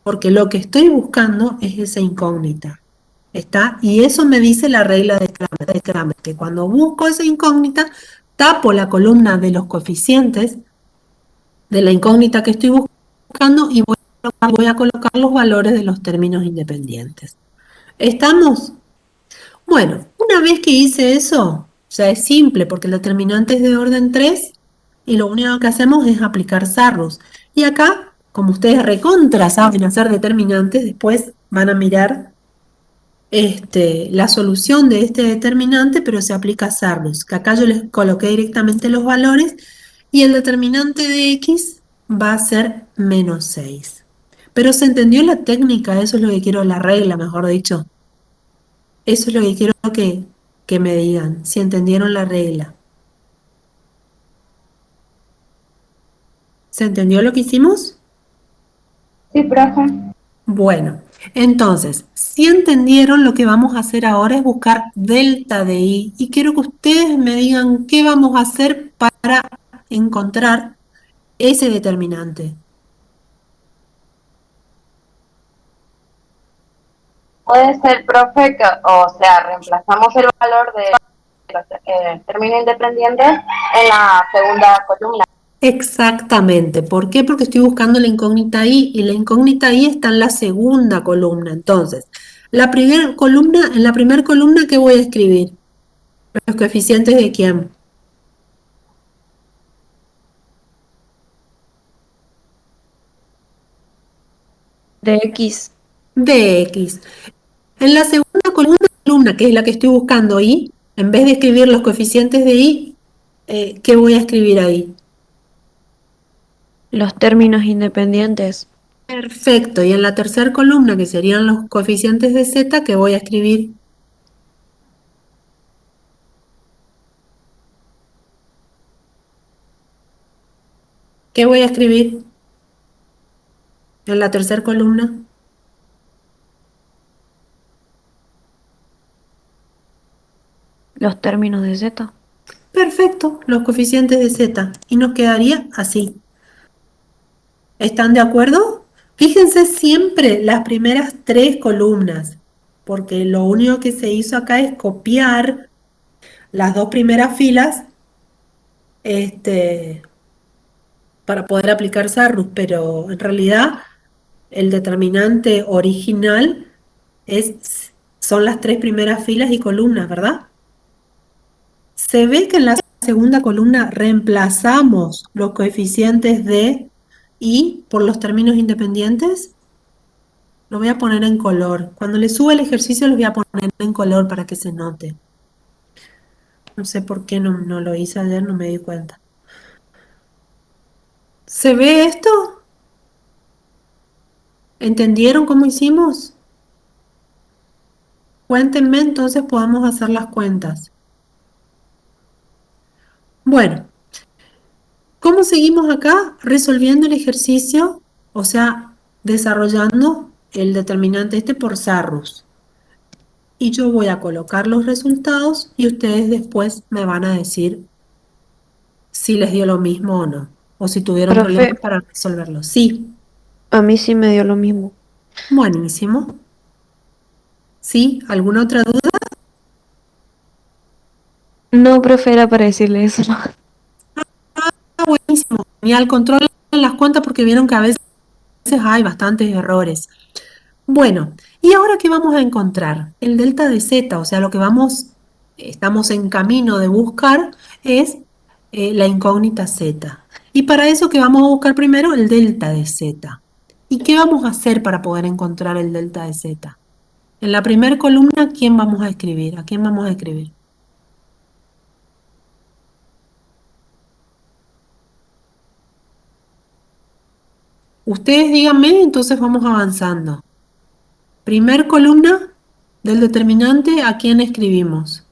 A: Porque lo que estoy buscando es esa incógnita. ¿Está? Y eso me dice la regla de Kramer, que cuando busco esa incógnita, tapo la columna de los coeficientes de la incógnita que estoy buscando y voy a colocar los valores de los términos independientes. ¿Estamos? Bueno, una vez que hice eso, ya es simple porque el determinante es de orden 3 y lo único que hacemos es aplicar Sarrus. Y acá, como ustedes recontra saben hacer determinantes, después van a mirar la solución de este determinante, pero se aplica Sarrus, que acá yo les coloqué directamente los valores y el determinante de x va a ser menos 6. Pero ¿se entendió la técnica? Eso es lo que quiero, la regla, mejor dicho. Eso es lo que quiero que me digan, si entendieron la regla. ¿Se entendió lo que hicimos?
B: Sí, profe.
A: Bueno, entonces, si entendieron, lo que vamos a hacer ahora es buscar delta de I y quiero que ustedes me digan qué vamos a hacer para encontrar ese determinante.
I: Puede ser, profe, que, o sea, reemplazamos el valor de los términos independientes en la segunda columna.
A: Exactamente. ¿Por qué? Porque estoy buscando la incógnita I y la incógnita I está en la segunda columna. Entonces, la primera columna, en la primera columna, ¿qué voy a escribir? ¿Los coeficientes de quién?
H: De X.
A: De X. En la segunda columna, que es la que estoy buscando I, en vez de escribir los coeficientes de I, ¿qué voy a escribir ahí?
H: Los términos independientes.
A: Perfecto. Y en la tercera columna, que serían los coeficientes de Z, ¿qué voy a escribir? ¿Qué voy a escribir en la tercera columna?
H: Los términos de Z.
A: Perfecto, los coeficientes de Z. Y nos quedaría así. ¿Están de acuerdo? Fíjense siempre las primeras tres columnas, porque lo único que se hizo acá es copiar las dos primeras filas para poder aplicar Sarrus, pero en realidad el determinante original son las tres primeras filas y columnas, ¿verdad? Se ve que en la segunda columna reemplazamos los coeficientes de y por los términos independientes. Lo voy a poner en color. Cuando le suba el ejercicio lo voy a poner en color para que se note. No sé por qué no lo hice ayer, no me di cuenta. ¿Se ve esto? ¿Entendieron cómo hicimos? Cuéntenme, entonces podamos hacer las cuentas. Bueno, ¿cómo seguimos acá? Resolviendo el ejercicio, o sea, desarrollando el determinante por Sarrus. Y yo voy a colocar los resultados y ustedes después me van a decir si les dio lo mismo o no, o si tuvieron
H: Profe,
A: problemas para resolverlo. Sí,
H: a mí sí me dio lo mismo.
A: buenísimo. ¿Sí? ¿Alguna otra duda?
H: No, profe, era para decirle eso.
A: Buenísimo. Genial, controlen las cuentas porque vieron que a veces hay bastantes errores. Bueno, ¿y ahora qué vamos a encontrar? El delta de Z, o sea, lo que estamos en camino de buscar es la incógnita Z. Y para eso, ¿qué vamos a buscar primero? El delta de Z. ¿Y qué vamos a hacer para poder encontrar el delta de Z? En la primera columna, ¿quién vamos a escribir? ¿A quién vamos a escribir? Ustedes díganme, entonces vamos avanzando. Primer columna del determinante, ¿a quién escribimos?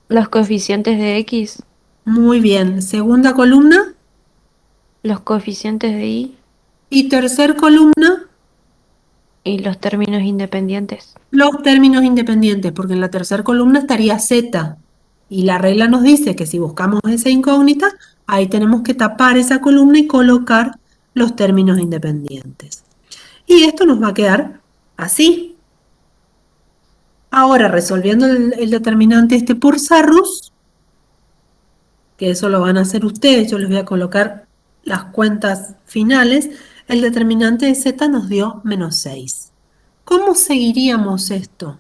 H: Los coeficientes de X.
A: Muy bien. Segunda columna
H: Los coeficientes de Y.
A: y tercer columna,
H: Y los términos independientes.
A: los términos independientes, porque en la tercera columna estaría Z. Y la regla nos dice que si buscamos esa incógnita, ahí tenemos que tapar esa columna y colocar los términos independientes. Y esto nos va a quedar así. Ahora, resolviendo el determinante por Sarrus, que eso lo van a hacer ustedes, yo les voy a colocar las cuentas finales, el determinante de Z nos dio -6. ¿Cómo seguiríamos esto?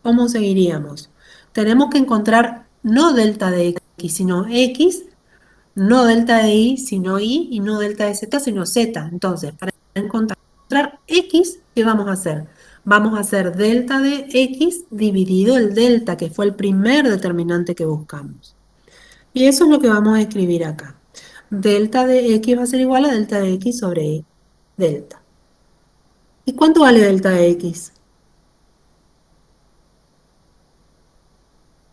A: ¿Cómo seguiríamos? Tenemos que encontrar no delta de X, sino X, no delta de Y, sino Y, y no delta de Z, sino Z. Entonces, para encontrar X, ¿qué vamos a hacer? Vamos a hacer delta de X dividido el delta, que fue el primer determinante que buscamos. Y eso es lo que vamos a escribir acá. Delta de X va a ser igual a delta de X sobre delta. ¿Y cuánto vale delta de X?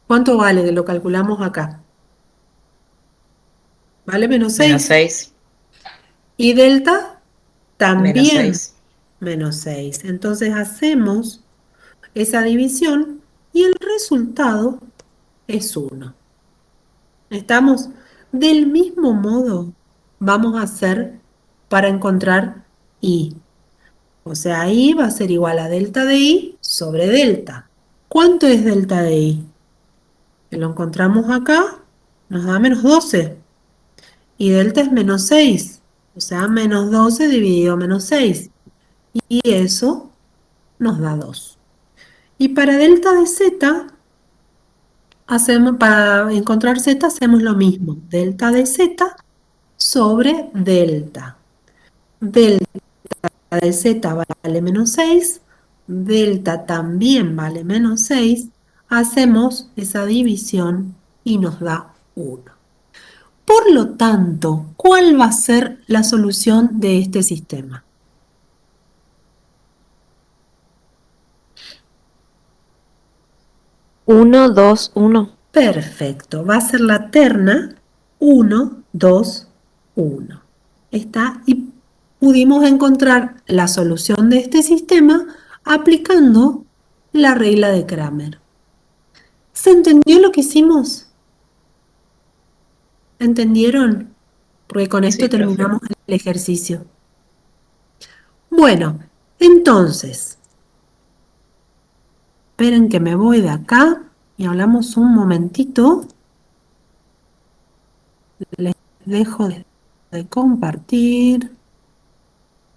A: ¿Cuánto vale? Que lo calculamos acá. ¿Vale? -6.
G: -6.
A: Y delta también
G: -6.
A: menos 6. Entonces hacemos esa división y el resultado es 1. ¿Estamos? Del mismo modo vamos a hacer para encontrar i. O sea, i va a ser igual a delta de i sobre delta. ¿Cuánto es delta de i? Que lo encontramos acá, nos da menos 12. Y delta es menos 6. O sea, menos 12 dividido menos 6. Y eso nos da 2. Y para delta de z, para encontrar z hacemos lo mismo. Delta de z sobre delta. Delta de z vale menos 6. Delta también vale menos 6. Hacemos esa división y nos da 1. Por lo tanto, ¿cuál va a ser la solución de este sistema?
H: Uno, 2, 1.
A: Perfecto, va a ser la terna 1, 2, 1. Está, y pudimos encontrar la solución de este sistema aplicando la regla de Kramer. ¿Se entendió lo que hicimos? ¿Entendieron? Porque con esto
G: Sí, profe.
A: terminamos el ejercicio. Bueno, entonces, esperen que me voy de acá y hablamos un momentito. Les dejo de compartir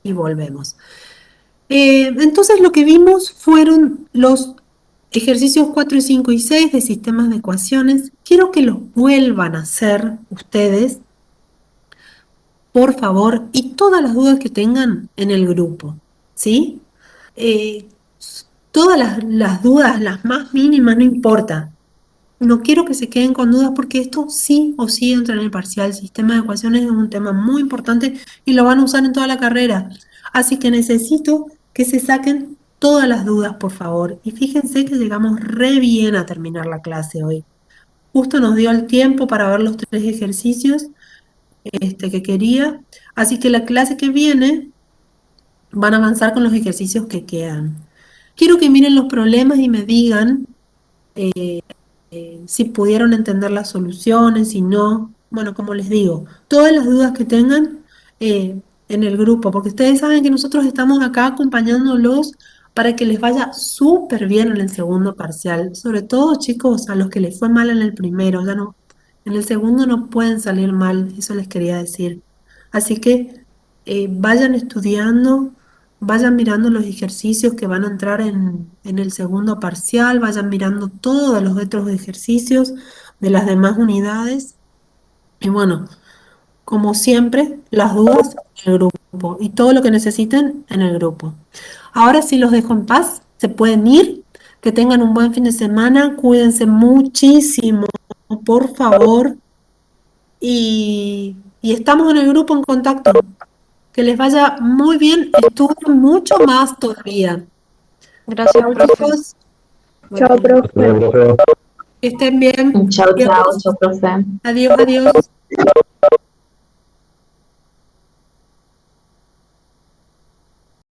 A: y volvemos. Entonces lo que vimos fueron los ejercicios 4, 5 y 6 de sistemas de ecuaciones. Quiero que los vuelvan a hacer ustedes, por favor, y todas las dudas que tengan en el grupo, ¿sí? Todas las dudas, las más mínimas, no importa. No quiero que se queden con dudas porque esto sí o sí entra en el parcial. El sistema de ecuaciones es un tema muy importante y lo van a usar en toda la carrera. Así que necesito que se saquen todas las dudas, por favor. Y fíjense que llegamos re bien a terminar la clase hoy. Justo nos dio el tiempo para ver los 3 ejercicios que quería. Así que la clase que viene van a avanzar con los ejercicios que quedan. Quiero que miren los problemas y me digan si pudieron entender las soluciones, si no. Bueno, como les digo, todas las dudas que tengan en el grupo, porque ustedes saben que nosotros estamos acá acompañándolos para que les vaya súper bien en el segundo parcial. Sobre todo, chicos, a los que les fue mal en el primero, ya no, en el segundo no pueden salir mal, eso les quería decir. Así que vayan estudiando. Vayan mirando los ejercicios que van a entrar en el segundo parcial, vayan mirando todos los otros ejercicios de las demás unidades. Y bueno, como siempre, las dudas en el grupo y todo lo que necesiten en el grupo. Ahora sí los dejo en paz, se pueden ir, que tengan un buen fin de semana, cuídense muchísimo, por favor. Y estamos en el grupo en contacto. Que les vaya muy bien, estudien mucho más todavía.
H: Gracias,
A: Chao,
H: profe.
A: chicos.
B: Chao, profe.
A: Que estén bien.
C: Chao,
A: Adiós,
C: chao, profe.
A: adiós. Adiós.